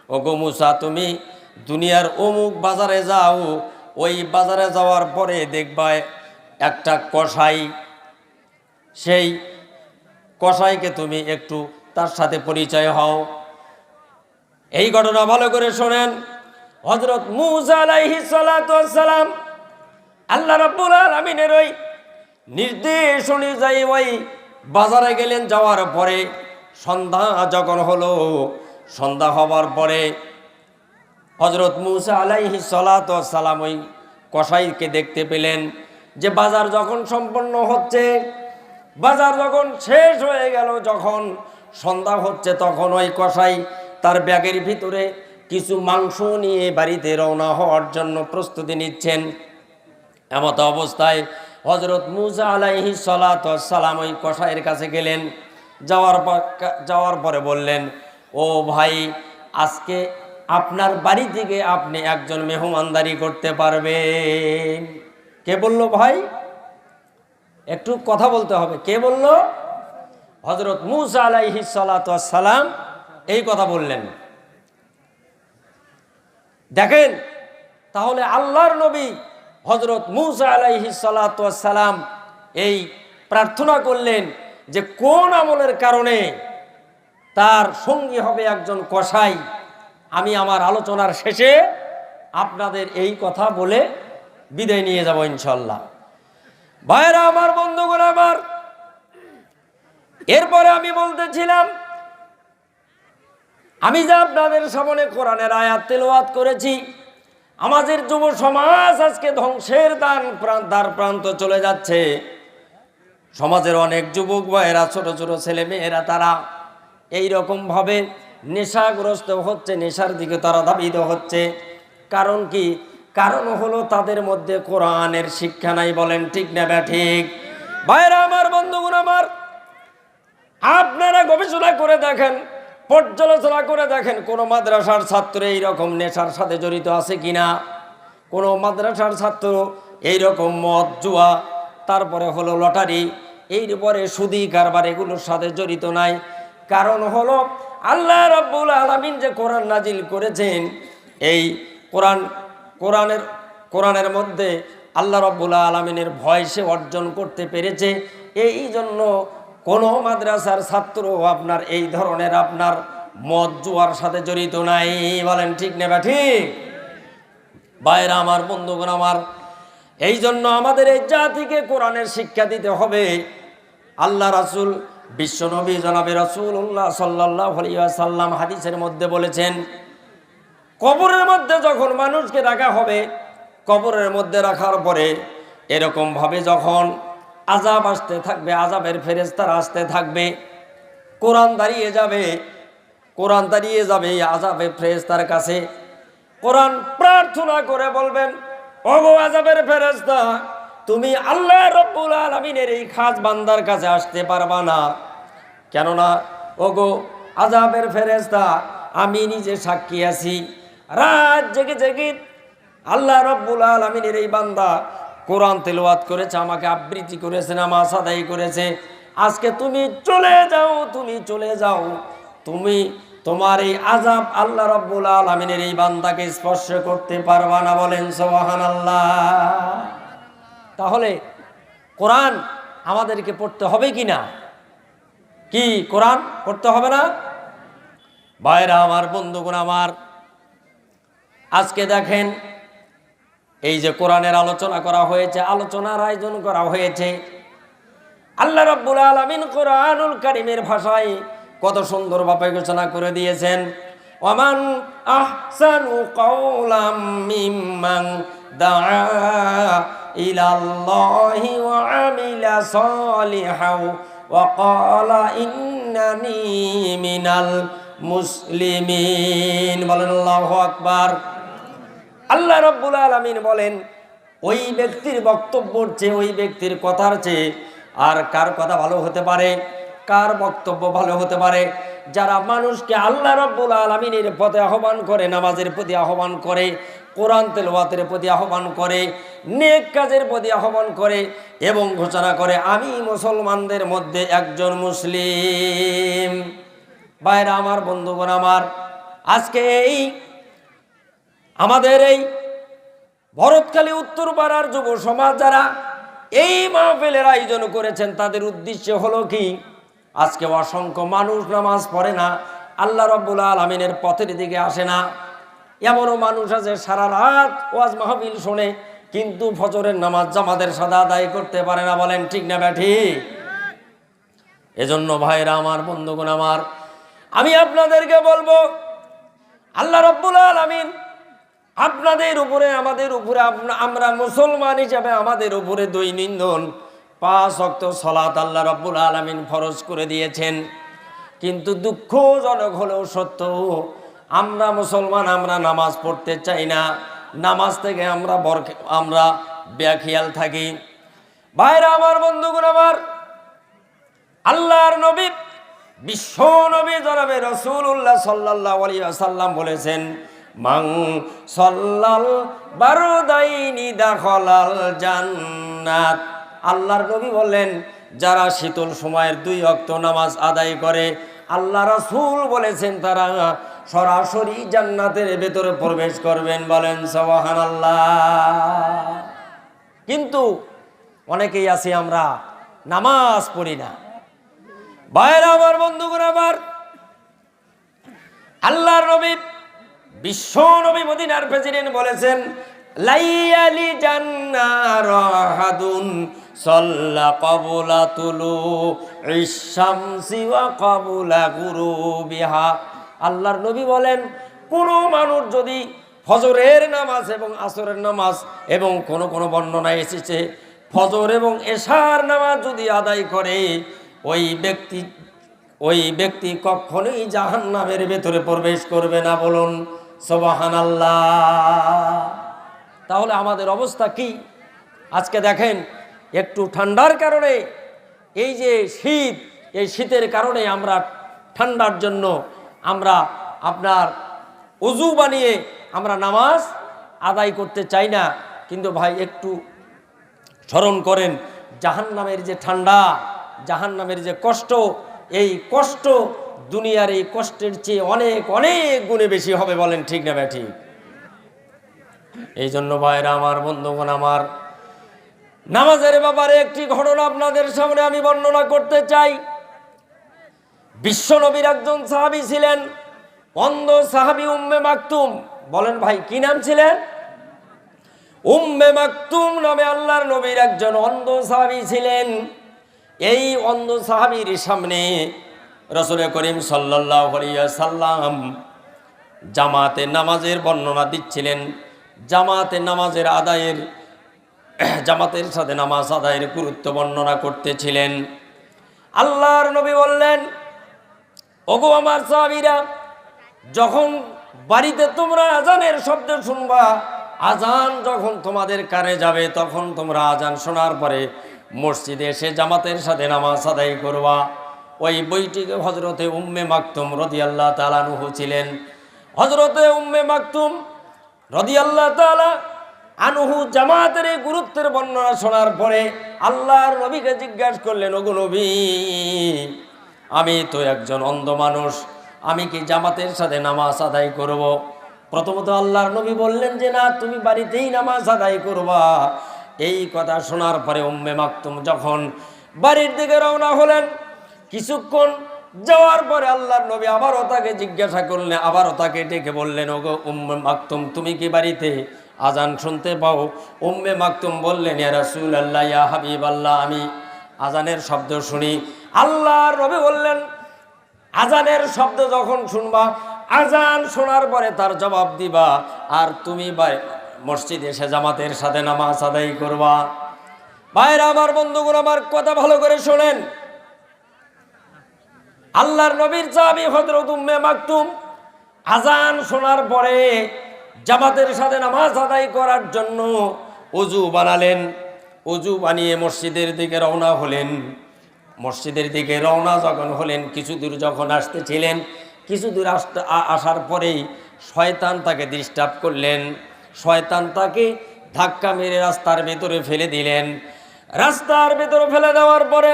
ওগো মূসা, তুমি দুনিয়ার অমুক বাজারে যাও, ওই বাজারে যাওয়ার পরে দেখবা একটা কসাই, সেই কসাইকে তুমি একটু তার সাথে পরিচয় হও। এই ঘটনা ভালো করে শোনেন। হযরত মূসা আলাইহিস সালাতু ওয়াস সালাম আল্লাহ রাব্বুল আলামিনের ওই নির্দেশ অনুযায়ী ওই বাজারে গেলেন। যাওয়ার পরে সন্ধ্যা যখন হলো, সন্ধ্যা হবার পরে হযরত মূসা আলাইহিস সালাতু ওয়াস সালাম ওই কসাইকে দেখতে পেলেন যে বাজার যখন সম্পন্ন হচ্ছে, বাজার যখন শেষ হয়ে গেল, যখন সন্ধ্যা হচ্ছে, তখন ওই কসাই তার ব্যাগের ভিতরে কিছু মাংস নিয়ে বাড়িতে রওনা হওয়ার জন্য প্রস্তুতি নিচ্ছেন। এমত অবস্থায় হযরত মূসা আলাইহিস সালাতু ওয়াস সালাম ওই কসাইয়ের কাছে গেলেন। যাওয়ার পরে বললেন, ও ভাই, আজকে আপনার বাড়ি থেকে আপনি একজন মেহমানদারি করতে পারবেন। কে বলল ভাই? একটু কথা বলতে হবে। কে বলল? হযরত মূসা আলাইহিস সালাতু ওয়াস সালাম এই কথা বললেন। দেখেন, তাহলে আল্লাহর নবী হযরত মূসা আলাইহিস সালাতু ওয়াস সালাম এই প্রার্থনা করলেন যে কোন আমলের কারণে তার সঙ্গী হবে একজন কসাই। আমি আমার আলোচনার শেষে আপনাদের এই কথা বলে বিদায় নিয়ে যাব ইনশাআল্লাহ। ভাইরা আমার, বন্ধুগণ আমার, এরপরে আমি বলতেছিলাম, আমি যে আপনাদের সামনে কোরআনের আয়াত তেলাওয়াত করেছি, আমাদের যুব সমাজ আজকে ধ্বংসের দ্বার প্রান্ত চলে যাচ্ছে। সমাজের অনেক যুবক ভাইয়েরা, ছোট ছোট ছেলে মেয়েরা, তারা এইরকম ভাবে নেশাগ্রস্ত হচ্ছে, নেশার দিকে তারা ধাবিত হচ্ছে। কারণ কি? কারণ হলো তাদের মধ্যে কোরআনের শিক্ষা নাই। বলেন ঠিক না ঠিক? ভাইরা আমার, বন্ধুগণ আমার, আপনারা গবেষণা করে দেখেন, পর্যালোচনা করে দেখেন, কোন মাদ্রাসার ছাত্র এইরকম নেশার সাথে জড়িত আছে কিনা। কোন মাদ্রাসার ছাত্র এইরকম মদ, জুয়া, তারপরে হলো লটারি, এরপরে সুদি কারবার, এগুলোর সাথে জড়িত নাই। কারণ হলো আল্লাহ রাব্বুল আলামিন যে কোরআন নাজিল করেছেন, এই কোরআনের মধ্যে আল্লাহ রাব্বুল আলামিনের ভয় সে অর্জন করতে পেরেছে। এই জন্য কোন মাদ্রাসার ছাত্র আপনার এই ধরনের আপনার মদ জুয়ার সাথে জড়িত নাই। বলেন ঠিক না ঠিক? ভাইরা আমার, বন্ধুগণ আমার, এই জন্য আমাদের এই জাতিকে কোরআনের শিক্ষা দিতে হবে। আল্লাহ রাসূল, বিশ্বনবী জনাবে রাসূলুল্লাহ সাল্লাল্লাহু আলাইহি ওয়াসাল্লাম হাদিসের মধ্যে বলেছেন, কবরের মধ্যে যখন মানুষকে রাখা হবে, কবরের মধ্যে রাখার পরে এরকম ভাবে যখন আযাব আসতে থাকবে, আযাবের ফেরেশতারা আসতে থাকবে, কোরআন দাঁড়িয়ে যাবে আযাবের ফেরেশতার কাছে। কোরআন প্রার্থনা করে বলবেন, ওগো আযাবের ফেরেশতা, তুমি আল্লাহ রাব্বুল আলামিনের এই খাস বান্দার কাছে আসতে পারবা না। কেননা ওগো আযাবের ফেরেশতা, আমি নিজে সাক্ষী আছি, রাত জেগে জেগে আল্লাহ রাব্বুল আলামিনের এই বান্দা কোরআন তেলাওয়াত করেছে, আমাকে আবৃত্তি করেছে, নামাজ আদায় করেছে। আজকে তুমি চলে যাও, তুমি তোমার এই আযাব আল্লাহ রাব্বুল আলামিনের এই বান্দাকে স্পর্শ করতে পারবা না। বলেন সুবহানাল্লাহ। তাহলে কোরআন আমাদেরকে পড়তে হবে কি না? কি কোরআন পড়তে হবে না? ভাইরা আমার, বন্ধুগণ আমার, আজকে দেখেন, এই যে কোরআনের আলোচনা করা হয়েছে, আলোচনার আয়োজন করা হয়েছে, আল্লাহ রাব্বুল আলামিন কোরআনুল কারীমের ভাষায় কত সুন্দরভাবে ঘোষণা করে দিয়েছেন, ওয়ামান আহসানু কাওলাম মিম্মান দাআ ইলাল্লাহি ওয়া আমিলা সালিহাও ওয়া ক্বালা ইন্নানি মিনাল মুসলিমিন। বলেন আল্লাহু আকবার। আল্লাহ রাব্বুল আলামিন বলেন, ওই ব্যক্তির বক্তব্যের চেয়ে, ওই ব্যক্তির কথার চেয়ে আর কার কথা ভালো হতে পারে, কার বক্তব্য ভালো হতে পারে? যারা মানুষকে আল্লাহ রাব্বুল আলামিনের পথে আহ্বান করে, নামাজের প্রতি আহ্বান করে, কোরআন তেলাওয়াতের প্রতি আহ্বান করে, নেক কাজের প্রতি আহ্বান করে এবং ঘোষণা করে, আমি মুসলমানদের মধ্যে একজন মুসলিম। ভাইরা আমার, বন্ধুগণ আমার, আজকে আমাদের এই ভরতখালী উত্তরপাড়ার যুব সমাজ যারা এই মাহফিলের আয়োজন করেছেন, তাদের উদ্দেশ্য হলো কি? আজকে অসংখ্য মানুষ নামাজ পড়ে না, আল্লাহ রাব্বুল আলামিনের পথের দিকে আসে না। এমনও মানুষ আছে সারা রাত ওয়াজ মাহফিল শোনে, কিন্তু ফজরের নামাজ জামাতের সাথে আদায় করতে পারে না। বলেন ঠিক না ঠিক? এজন্য ভাইরা আমার, বন্ধুগণ আমার, আমি আপনাদেরকে বলবো, আল্লাহ রাব্বুল আলামিন আপনাদের উপরে, আমাদের উপরে, আমরা মুসলমান হিসেবে আমাদের উপরে দৈনন্দিন 5 ওয়াক্ত সালাত আল্লাহ রাব্বুল আলামিন ফরজ করে দিয়েছেন। কিন্তু দুঃখজনক হলেও সত্য, আমরা মুসলমান, আমরা নামাজ পড়তে চাই না। নামাজ থেকে আমরা বেখেয়াল থাকি। ভাইরা আমার, বন্ধুগণ আমার, আল্লাহর নবী বিশ্ব নবী জনাবে রাসূলুল্লাহ সাল্লাল্লাহু আলাইহি ওয়াসাল্লাম বলেছেন, মান সাল্লাল বারদাইনি দাখালাল জান্নাত। আল্লাহর নবী বললেন, যারা শীতল সময়ের 2 ওয়াক্ত নামাজ আদায় করে, আল্লাহ রাসূল বলেছেন তারা সরাসরি জান্নাতের ভেতরে প্রবেশ করবেন। বলেন সুবহানাল্লাহ। কিন্তু অনেকেই আছি আমরা নামাজ পড়ি না। ভাইরা আমার, বন্ধুগণ আমার, আল্লাহর নবী বিশ্ব নবী মদিনার প্রেসিডেন্ট বলেছেন, লাইয়ালি জান্নার রাহাদুন সাল্লা ক্বাবলা তুলুইশ শামসি ওয়া ক্বাবলা গুরুবিহা। আল্লাহর নবী বলেন, কোনো মানুষ যদি ফজরের নামাজ এবং আসরের নামাজ এবং কোন কোন বর্ণনায় এসেছে ফজর এবং এশার নামাজ যদি আদায় করে, ওই ব্যক্তি কখনোই জাহান্নামের ভেতরে প্রবেশ করবে না। বলুন সুবহানাল্লাহ। তাহলে আমাদের অবস্থা কি? আজকে দেখেন, একটু ঠান্ডার কারণে, এই যে শীত, এই শীতের কারণে আমরা ঠান্ডার জন্য আমরা আপনার ওযু বানিয়ে আমরা নামাজ আদায় করতে চাই না। কিন্তু ভাই একটু স্মরণ করেন, জাহান্নামের যে ঠান্ডা, জাহান্নামের যে কষ্ট, এই কষ্ট দুনিয়ার এই কষ্টের চেয়ে অনেক অনেক গুণে বেশি হবে। বলেন ঠিক না ঠিক? এই জন্য ভাইরা আমার, বন্ধুগণ আমার, নামাজের ব্যাপারে একটি ঘটনা আপনাদের সামনে আমি বর্ণনা করতে চাই। বিশ্ব নবীর একজন সাহাবী ছিলেন, অন্ধ সাহাবী উম্মে মাকতুম। বলেন ভাই, কি নাম ছিলেন? উম্মে মাকতুম নামে আল্লাহর নবীর একজন অন্ধ সাহাবী ছিলেন। এই অন্ধ সাহাবীর সামনে রাসূল করিম সাল্লাল্লাহু আলাইহি ওয়াসাল্লাম জামাতে নামাজের বর্ণনা দিচ্ছিলেন। জামাতে নামাজের আদায়ের, জামাতের সাথে নামাজ আদায়ের গুরুত্ব বর্ণনা করতেছিলেন। আল্লাহর নবী বললেন, ওগো আমার সাহাবীরা, যখন বাড়িতে তোমরা আজানের শব্দ শুনবা, আজান যখন তোমাদের কানে যাবে, তখন তোমরা আজান শোনার পরে মসজিদে এসে জামাতের সাথে নামাজ আদায় করবা। ওই বইটিকে হযরতে উম্মে মাকতুম রাদিয়াল্লাহু তাআলা আনহু ছিলেন। হযরতে উম্মে মাকতুম রাদিয়াল্লাহু তাআলা আনহু জামাতের এই গুরুত্বের বর্ণনা শোনার পরে আল্লাহর নবীকে জিজ্ঞাসা করলেন, ওগো নবী, আমি তো একজন অন্ধ মানুষ, আমি কি জামাতের সাথে নামাজ আদায় করব? প্রথমত আল্লাহর নবী বললেন যে না, তুমি বাড়িতেই নামাজ আদায় করবা। এই কথা শোনার পরে উম্মে মাকতুম যখন বাড়ির দিকে রওনা হলেন, কিছুক্ষণ যাওয়ার পরে আল্লাহর নবী আবারও তাকে জিজ্ঞাসা করলেন, আবারও তাকে ডেকে বললেন, ওগো উম্মে মাকতুম, তুমি কি বাড়িতে আজান শুনতে পাও? উম্মে মাকতুম বললেন, ইয়া রাসূলুল্লাহ, ইয়া হাবিবাল্লাহ, আমি আজানের শব্দ শুনি। আল্লাহর নবী বললেন, আজানের শব্দ যখন শুনবা, আজান শোনার পরে তার জবাব দিবা, আর তুমি মসজিদে এসে জামাতের সাথে নামাজ আদায় করবা। ভাইরা আমার, বন্ধুগণ আমার, কথা ভালো করে শোনেন। আল্লাহর নবীর সাহাবী হযরত উম্মে মাকতুম আজান শোনার পরে জামাতের সাথে নামাজ আদায় করার জন্য ওযু বানালেন। ওযু বানিয়ে মসজিদের দিকে রওনা হলেন। মসজিদের দিকে রওনা যখন হলেন, কিছু দূর যখন আসতেছিলেন, কিছু দূর আসার পরেই শয়তান তাকে ডিস্টার্ব করলেন। শয়তান তাকে ধাক্কা মেরে রাস্তার ভেতরে ফেলে দিলেন। রাস্তার ভেতরে ফেলে দেওয়ার পরে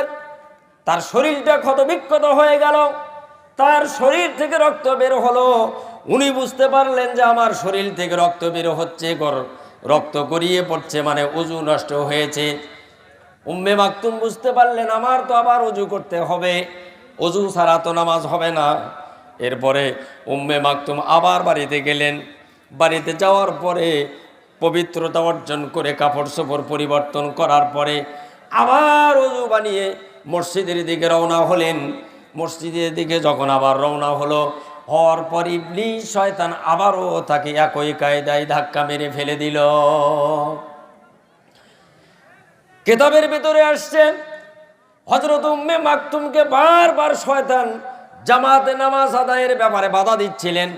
তার শরীরটা ক্ষতবিক্ষত হয়ে গেল। তার শরীর থেকে রক্ত বের হলো। উনি বুঝতে পারলেন যে আমার শরীর থেকে রক্ত বের হচ্ছে, রক্ত গড়িয়ে পড়ছে, মানে ওযু নষ্ট হয়েছে। উম্মে মাকতুম বুঝতে পারলেন, আমার তো আবার ওযু করতে হবে, ওযু ছাড়া তো নামাজ হবে না। এরপরে উম্মে মাকতুম আবার বাড়িতে গেলেন। বাড়িতে যাওয়ার পরে পবিত্রতা অর্জন করে কাপড় চোপড় পরিবর্তন করার পরে আবার ওযু বানিয়ে মসজিদের দিকে রওনা হলেন। মসজিদের দিকে যখন আবার রওনা হওয়ার পর ইবলিস শয়তান আবারও তাকে একই কায়দায় ধাক্কা মেরে ফেলে দিল। কিতাবের ভিতরে আসছে, হযরত উম্মে মাকতুমকে বারবার শয়তান জামাতে নামাজ আদায়ের ব্যাপারে বাধা দিচ্ছিলেন।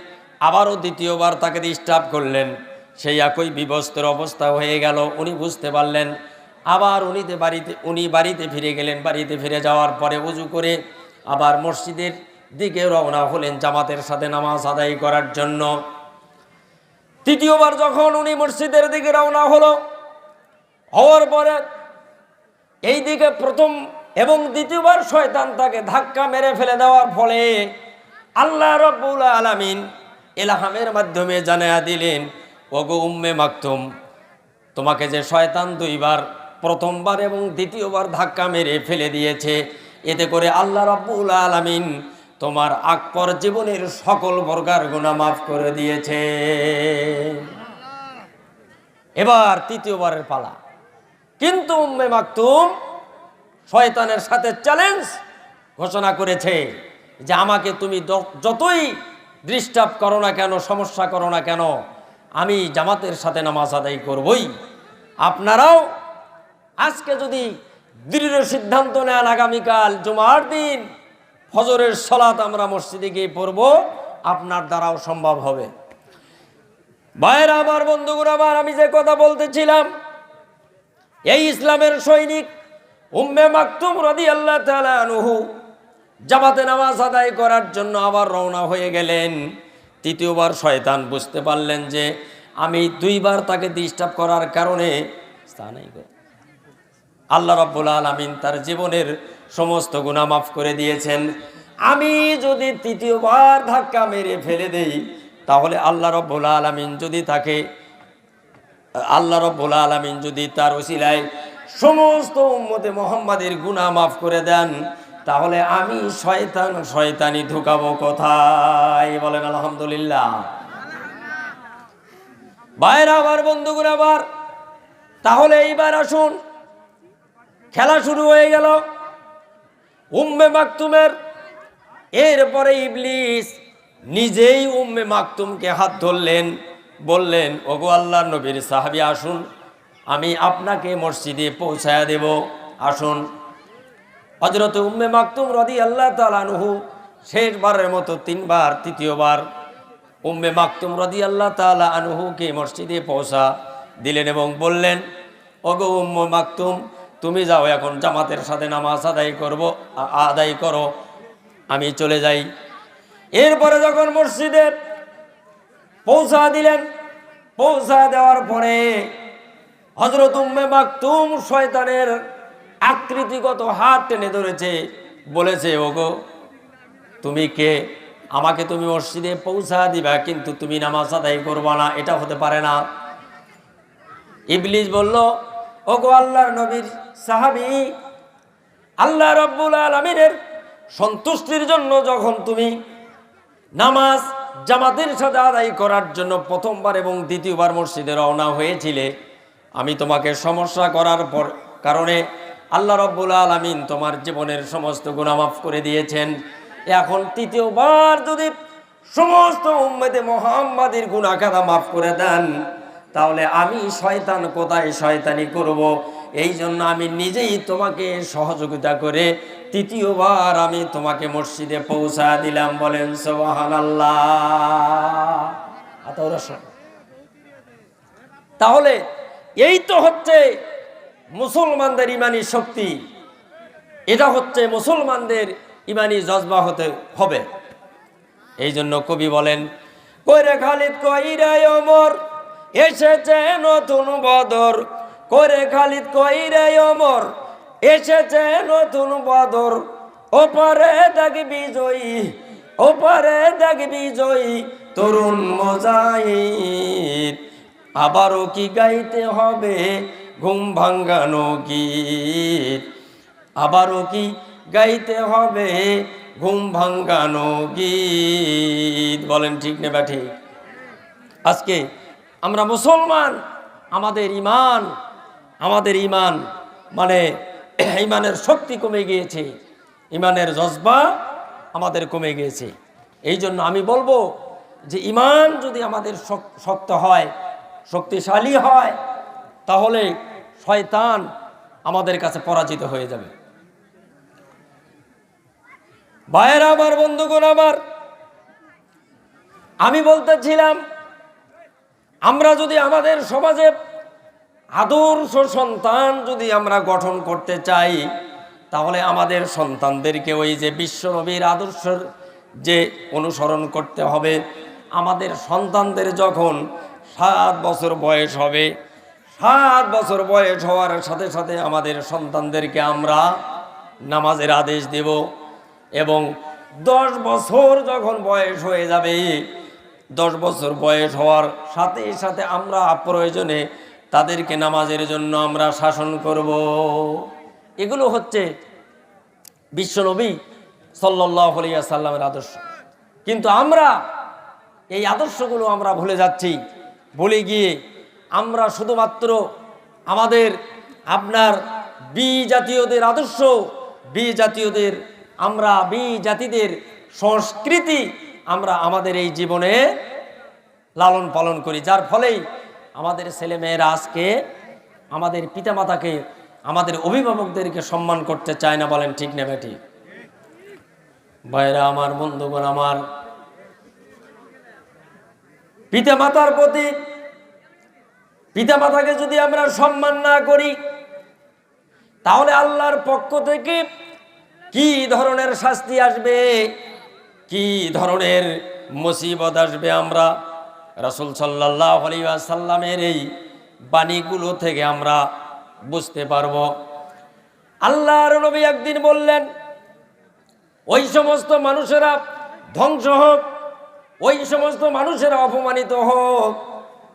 আবারও দ্বিতীয়বার তাকে ডিস্টার্ব করলেন। সেই একই বিবস্ত্র অবস্থা হয়ে গেল। উনি বুঝতে পারলেন আবার উনি বাড়িতে ফিরে গেলেন। বাড়িতে ফিরে যাওয়ার পরে উজু করে আবার মসজিদের দিকে রওনা হলেন জামাতের সাথে নামাজ আদায় করার জন্য। তৃতীয়বার যখন উনি মসজিদের দিকে রওনা হওয়ার পরে এই দিকে প্রথম এবং দ্বিতীয়বার শয়তান তাকে ধাক্কা মেরে ফেলে দেওয়ার ফলে আল্লাহ রাব্বুল আলামিন ইলহামের মাধ্যমে জানায়া দিলেন, ওগো উম্মে মাকতুম, তোমাকে যে শয়তান দুইবার, প্রথমবার এবং দ্বিতীয়বার ধাক্কা মেরে ফেলে দিয়েছে, এতে করে আল্লাহ রাব্বুল আলামিন তোমার আকবর জীবনের সকল প্রকার গুনাহ মাফ করে দিয়েছে। এবার তৃতীয়বারের পালা। কিন্তু উম্মে মাকতুম শয়তানের সাথে চ্যালেঞ্জ ঘোষণা করেছে যে আমাকে তুমি যতই ডিস্টার্ব করো না কেন, সমস্যা করো না কেন, আমি জামাতের সাথে নামাজ আদায় করবই। আপনারাও আজকে যদি দৃঢ় সিদ্ধান্ত নেন আগামীকাল জুমার দিন ফজরের সালাত আমরা মসজিদে গিয়ে পড়ব, আপনার দ্বারাও সম্ভব হবে। ভাইরা আমার, বন্ধুগণ আমার, আমি যে কথা বলতেছিলাম, এই ইসলামের সৈনিক উম্মে মাকতুম রাদিয়াল্লাহু তাআলা আনহু জামাতে নামাজ আদায় করার জন্য আবার রওনা হয়ে গেলেন। তৃতীয়বার শয়তান বুঝতে পারলেন যে আমি দুইবার তাকে ডিস্টার্ব করার কারণে আল্লাহ রাব্বুল আলামিন তার জীবনের সমস্ত গুনাহ মাফ করে দিয়েছেন। আমি যদি তৃতীয়বার ধাক্কা মেরে ফেলে দেই, তাহলে আল্লাহ রাব্বুল আলামিন যদি তার ওসিলায় সমস্ত উম্মতে মুহাম্মাদের গুনাহ মাফ করে দেন, তাহলে আমি শয়তানি ঢুকাবো কোথায়? বলেন আলহামদুলিল্লাহ। ভাইরা আমার, বন্ধুগণ আমার, তাহলে এইবার আসুন, খেলা শুরু হয়ে গেল উম্মে মাকতুমের। এরপরে ইবলিস নিজেই উম্মে মাকতুমকে হাত ধরলেন, বললেন, ওগো আল্লাহর নবীর সাহাবী, আসুন, আমি আপনাকে মসজিদে পৌঁছায়া দেব, আসুন। হযরত উম্মে মাকতুম রাদিয়াল্লাহু তাআলা আনহু শেষবারের মতো তিনবার, তৃতীয়বার উম্মে মাকতুম রাদিয়াল্লাহু তাআলা আনহুকে মসজিদে পৌঁছা দিলেন এবং বললেন, ওগো উম্মে মাকতুম, তুমি যাও, এখন জামাতের সাথে নামাজ আদায় করো, আমি চলে যাই। এরপরে যখন মসজিদে পৌঁছা দিলেন, পৌঁছা দেওয়ার পরে হযরত উম্মে মাকতুম শয়তানের আকৃতিগত হাত টেনে ধরেছে, বলেছে, ওগো তুমি কে? আমাকে তুমি মসজিদে পৌঁছা দিবা, কিন্তু তুমি নামাজ আদায় করবা না, এটা হতে পারে না। ইবলিস বলল, ওগো আল্লাহর নবীর সাহাবী, আল্লাহ রাব্বুল আলামিনের সন্তুষ্টির জন্য যখন তুমি নামাজ জামাতের সাথে আদায় করার জন্য প্রথমবার এবং দ্বিতীয়বার মসজিদে রওনা হয়েছিলে, আমি তোমাকে সমস্যা করার কারণে আল্লাহ রাব্বুল আলামিন তোমার জীবনের সমস্ত গুনাহ মাফ করে দিয়েছেন। এখন তৃতীয়বার যদি সমস্ত উম্মতে মুহাম্মাদের গুনাহ খাতা মাফ করে দেন, তাহলে আমি শয়তান কোথায় শয়তানি করব? এই জন্য আমি নিজেই তোমাকে সহযোগিতা করে তৃতীয়বার আমি তোমাকে মসজিদে পৌঁছা দিলাম। বলেন সুবহানাল্লাহ। তাহলে এই তো হচ্ছে মুসলমানদের ইমানি শক্তি, এটা হচ্ছে মুসলমানদের ইমানি জজবা হতে হবে। এই জন্য কবি বলেন, কইরে খালিদ কইরে ওমর, এসেছে নতুন বদর, করে খালিদ কইরে ওমর, এসেছে নতুন বদর, ওপারে দেখি বিজয়ী, ওপারে দেখি বিজয়ী তরুণ মুজাহিদ, আবারও কি গাইতে হবে ঘুম ভাঙ্গানো গীত, আবারও কি গাইতে হবে ঘুম ভাঙ্গানো গীত। বলেন ঠিক না ঠিক? আজকে আমরা মুসলমান, আমাদের ইমান মানে ইমানের শক্তি কমে গিয়েছে, ইমানের জজবা আমাদের কমে গিয়েছে। এই জন্য আমি বলবো যে ইমান যদি আমাদের শক্ত হয়, শক্তিশালী হয়, তাহলে শয়তান আমাদের কাছে পরাজিত হয়ে যাবে। ভাইয়েরা আমার, বন্ধুগণ আমার, আমি বলতেছিলাম, আমরা যদি আমাদের সমাজে আদর্শ সন্তান যদি আমরা গঠন করতে চাই, তাহলে আমাদের সন্তানদেরকে ওই যে বিশ্বনবীর আদর্শের যে অনুসরণ করতে হবে। আমাদের সন্তানদের যখন 7 বছর বয়স হবে, 7 বছর বয়স হওয়ার সাথে সাথে আমাদের সন্তানদেরকে আমরা নামাজের আদেশ দেব, এবং 10 বছর যখন বয়স হয়ে যাবে, 10 বছর বয়স হওয়ার সাথে সাথে আমরা প্রয়োজনে তাদেরকে নামাজের জন্য আমরা শাসন করব। এগুলো হচ্ছে বিশ্বনবী সাল্লাল্লাহু আলাইহি ওয়াসাল্লামের আদর্শ। কিন্তু আমরা এই আদর্শগুলো আমরা ভুলে যাচ্ছি। ভুলে গিয়ে আমরা শুধুমাত্র আমাদের আপনার জাতীয়দের আদর্শ, জাতীয়দের আমরা জাতিদের সংস্কৃতি আমরা আমাদের এই জীবনে লালন পালন করি, যার ফলেই আমাদের ছেলেমেয়েরা আজকে আমাদের পিতামাতাকে, আমাদের অভিভাবকদেরকে সম্মান করতে চায় না। বলেন ঠিক না বেটি? ভাইরা আমার, বন্ধুগণ আমার, পিতামাতার প্রতি, পিতামাতাকে যদি আমরা সম্মান না করি, তাহলে আল্লাহর পক্ষ থেকে কি ধরনের শাস্তি আসবে, কি ধরনের মুসিবত আসবে, আমরা রাসূল সাল্লাল্লাহু আলাইহি ওয়াসাল্লামের এই বাণীগুলো থেকে আমরা বুঝতে পারব। আল্লাহর নবী একদিন বললেন, ওই সমস্ত মানুষেরা ধ্বংস হোক, ওই সমস্ত মানুষেরা অপমানিত হোক,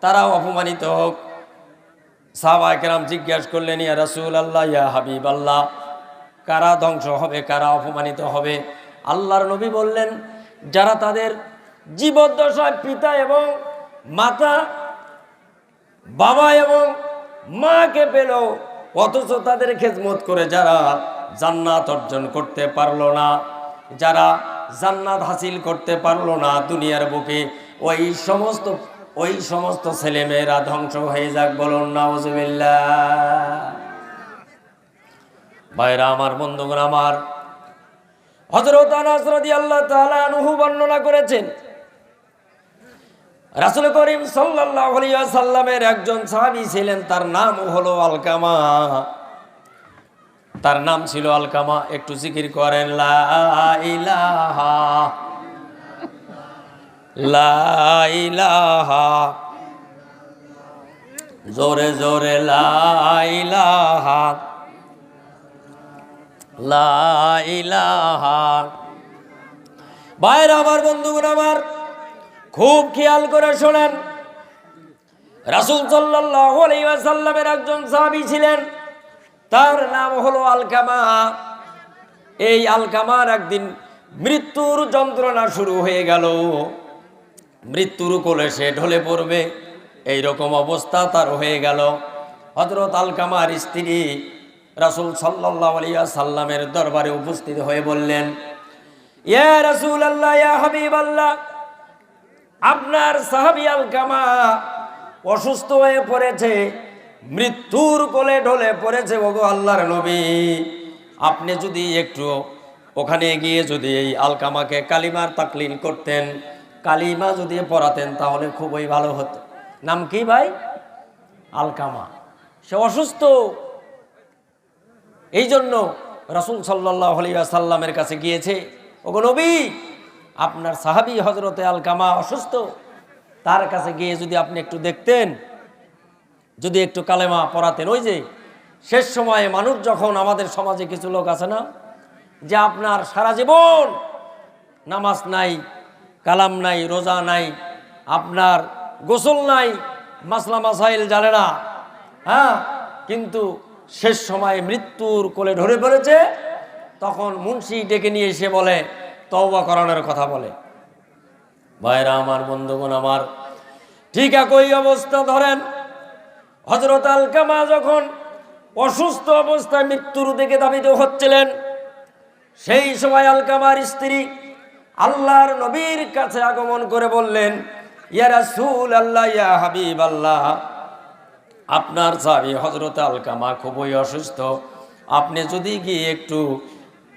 তারা অপমানিত হোক। সাহাবায়ে কেরাম জিজ্ঞাসা করলেন, ইয়া রাসূলুল্লাহ, ইয়া হাবিবাল্লাহ, কারা ধ্বংস হবে, কারা অপমানিত হবে? আল্লাহর নবী বললেন, যারা তাদের জীবদ্দশায় পিতা এবং মাতা, বাবা এবং মাকে পেল, অথচ তাদের খেদমত করে যারা জান্নাত অর্জন করতে পারলো না, যারা জান্নাত হাসিল করতে পারলো না দুনিয়ার বুকে, ওই সমস্ত ছেলেমেয়েরা ধ্বংস হয়ে যাক। বলুন নাউজুবিল্লাহ। ভাইরা আমার, বন্ধুগণ আমার, হযরত আনাস রাদিয়াল্লাহু তাআলা আনহু বর্ণনা করেছেন, রাসূল করিম সাল্লাল্লাহু আলাইহি ওয়াসাল্লামের একজন সাহাবী ছিলেন, তার নাম হলো আলকামা। তার নাম ছিল আলকামা। একটু জিকির করেন, লা ইলাহা লা ইলাহা, জোরে জোরে লা ইলাহা লা ইলাহা। ভাইরা আমার, বন্ধুগণ আমার, খুব খেয়াল করে শোনেন। রাসূল সাল্লাল্লাহু আলাইহি ওয়াসাল্লামের একজন সাহাবী ছিলেন, তার নাম হলো আলকামা। এই আলকামার একদিন মৃত্যুর যন্ত্রণা শুরু হয়ে গেল, মৃত্যুর কোলে সে ঢলে পড়বে, এইরকম অবস্থা তার হয়ে গেল। হযরত আলকামার স্ত্রী রাসূল সাল্লাল্লাহু আলাইহি ওয়াসাল্লামের দরবারে উপস্থিত হয়ে বললেন, ইয়া রাসূলুল্লাহ, ইয়া হাবিবাল্লাহ, আপনার সাহাবী আলকামা অসুস্থ হয়ে পড়েছে, মৃত্যুর কোলে ঢলে পড়েছে। ওগো আল্লাহর নবী, আপনি যদি একটু ওখানে গিয়ে যদি এই আলকামাকে কালিমার তাকলিল করতেন, কালিমা যদি পড়াতেন, তাহলে খুবই ভালো হতো। নাম কি ভাই? আলকামা। সে অসুস্থ, এই জন্য রাসূল সাল্লাল্লাহু আলাইহি ওয়াসাল্লামের কাছে গিয়েছে। ওগো নবী, আপনার সাহাবী হযরতে আলকামা অসুস্থ, তার কাছে গিয়ে যদি আপনি একটু দেখতেন, যদি একটু কালেমা পড়াতেন। ওই যে শেষ সময়ে মানুষ যখন, আমাদের সমাজে কিছু লোক আছে না, যে আপনার সারা জীবন নামাজ নাই, কালাম নাই, রোজা নাই, আপনার গোসল নাই, মাসলা মাসাইল জানে না, হ্যাঁ, কিন্তু শেষ সময়ে মৃত্যুর কোলে ঢলে পড়েছে, তখন মুন্সি ডেকে নিয়ে এসে বলে, তওবা করানোর কথা বলে। ভাইরা আমার, বন্ধুগণ আমার, ঠিক একই অবস্থা ধরেন, হযরত আলকামা যখন অসুস্থ অবস্থায় মৃত্যুর দিকে ধাবিত হচ্ছিলেন, সেই সময় আলকামার স্ত্রী আল্লাহর নবীর কাছে আগমন করে বললেন, ইয়া রাসূলুল্লাহ, ইয়া হাবিবাল্লাহ, আপনার সাহাবী হযরত আলকামা খুবই অসুস্থ, আপনি যদি গিয়ে একটু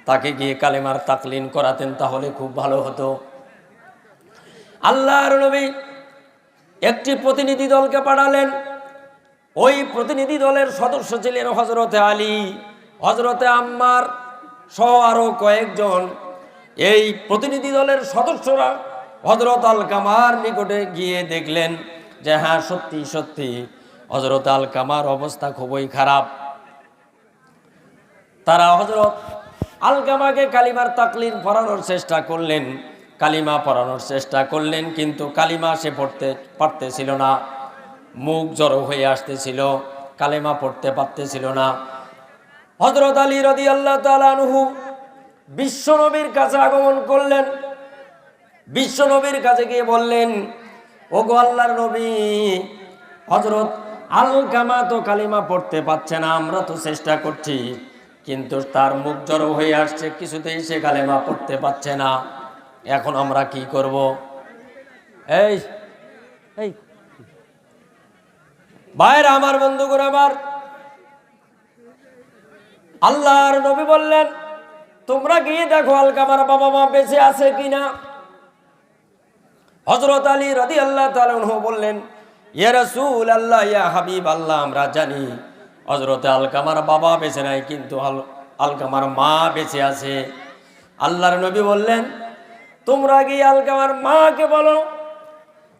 তাকে গিয়ে কালেমার তাকলিন করাতেন, তাহলে খুব ভালো হতো। আল্লাহর নবী একটি প্রতিনিধি দলকে পাঠালেন। ওই প্রতিনিধি দলের সদস্য ছিলেন হযরতে আলী, হযরতে আম্মার সহ আরো কয়েকজন। এই প্রতিনিধি দলের সদস্যরা হযরত আলকামার নিকটে গিয়ে দেখলেন যে হ্যাঁ, সত্যি সত্যি হযরত আলকামার অবস্থা খুবই খারাপ। তারা হযরত আলকামাকে কালিমার তাকলিম পড়ানোর চেষ্টা করলেন, কালিমা পড়ানোর চেষ্টা করলেন, কিন্তু কালিমা সে পড়তে পারতেছিল না। মুখ জড়ো হয়ে আসতেছিল, কালেমা পড়তে পারতেছিল না। হযরত আলী রাদিয়াল্লাহু তাআলা আনহু বিশ্বনবীর কাছে আগমন করলেন। বিশ্বনবীর কাছে গিয়ে বললেন, ওগো আল্লাহর নবী, হযরত আলকামা তো কালিমা পড়তে পারছে না, আমরা তো চেষ্টা করছি, কিন্তু তার মুখ জড়ো হয়ে আসছে, কিছুতেই সে কালেমা পড়তে পারছে না। এখন আমরা কি করব? এই এই ভাইরা আমার, বন্ধুগণ আমার, আল্লাহর নবী বললেন, তোমরা গিয়ে দেখো আলকামার বাবা মা বেঁচে আছে কিনা। হযরত আলী রাদিয়াল্লাহু তাআলা আনহু বললেন, ইয়া রাসূলুল্লাহ, ইয়া হাবিবাল্লাহ, আমরা জানি হযরত আলকামার বাবা বেঁচে নাই, কিন্তু আলকামার মা বেঁচে আছে। আল্লাহর নবী বললেন, তোমরা গিয়ে আলকামার মাকে বলো,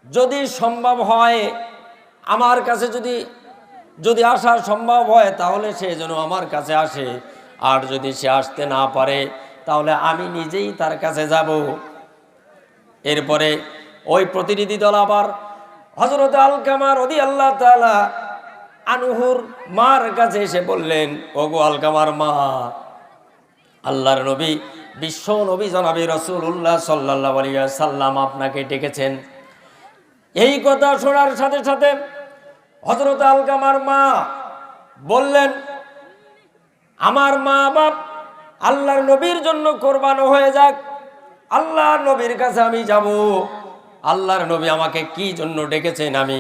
যদি সম্ভব হয় আমার কাছে, যদি আসা সম্ভব হয় তাহলে সে যেন আমার কাছে আসে, আর যদি সে আসতে না পারে তাহলে আমি নিজেই তার কাছে যাব। এরপরে ওই প্রতিনিধি দল আবার হযরত আলকামা রাদিয়াল্লাহু তাআলা আনহুর মার কাছে এসে বললেন, ওগো আলকামার মা, আল্লাহর নবী, বিশ্ব নবী জনাবে রাসূলুল্লাহ সাল্লাল্লাহু আলাইহি ওয়াসাল্লাম আপনাকে ডেকেছেন। এই কথা শোনার সাথে সাথে হযরত আলকামার মা বললেন, আমার মা বাপ আল্লাহর নবীর জন্য কোরবান হয়ে যাক, আল্লাহর নবীর কাছে আমি যাব। আল্লাহর নবী আমাকে কি জন্য ডেকেছেন আমি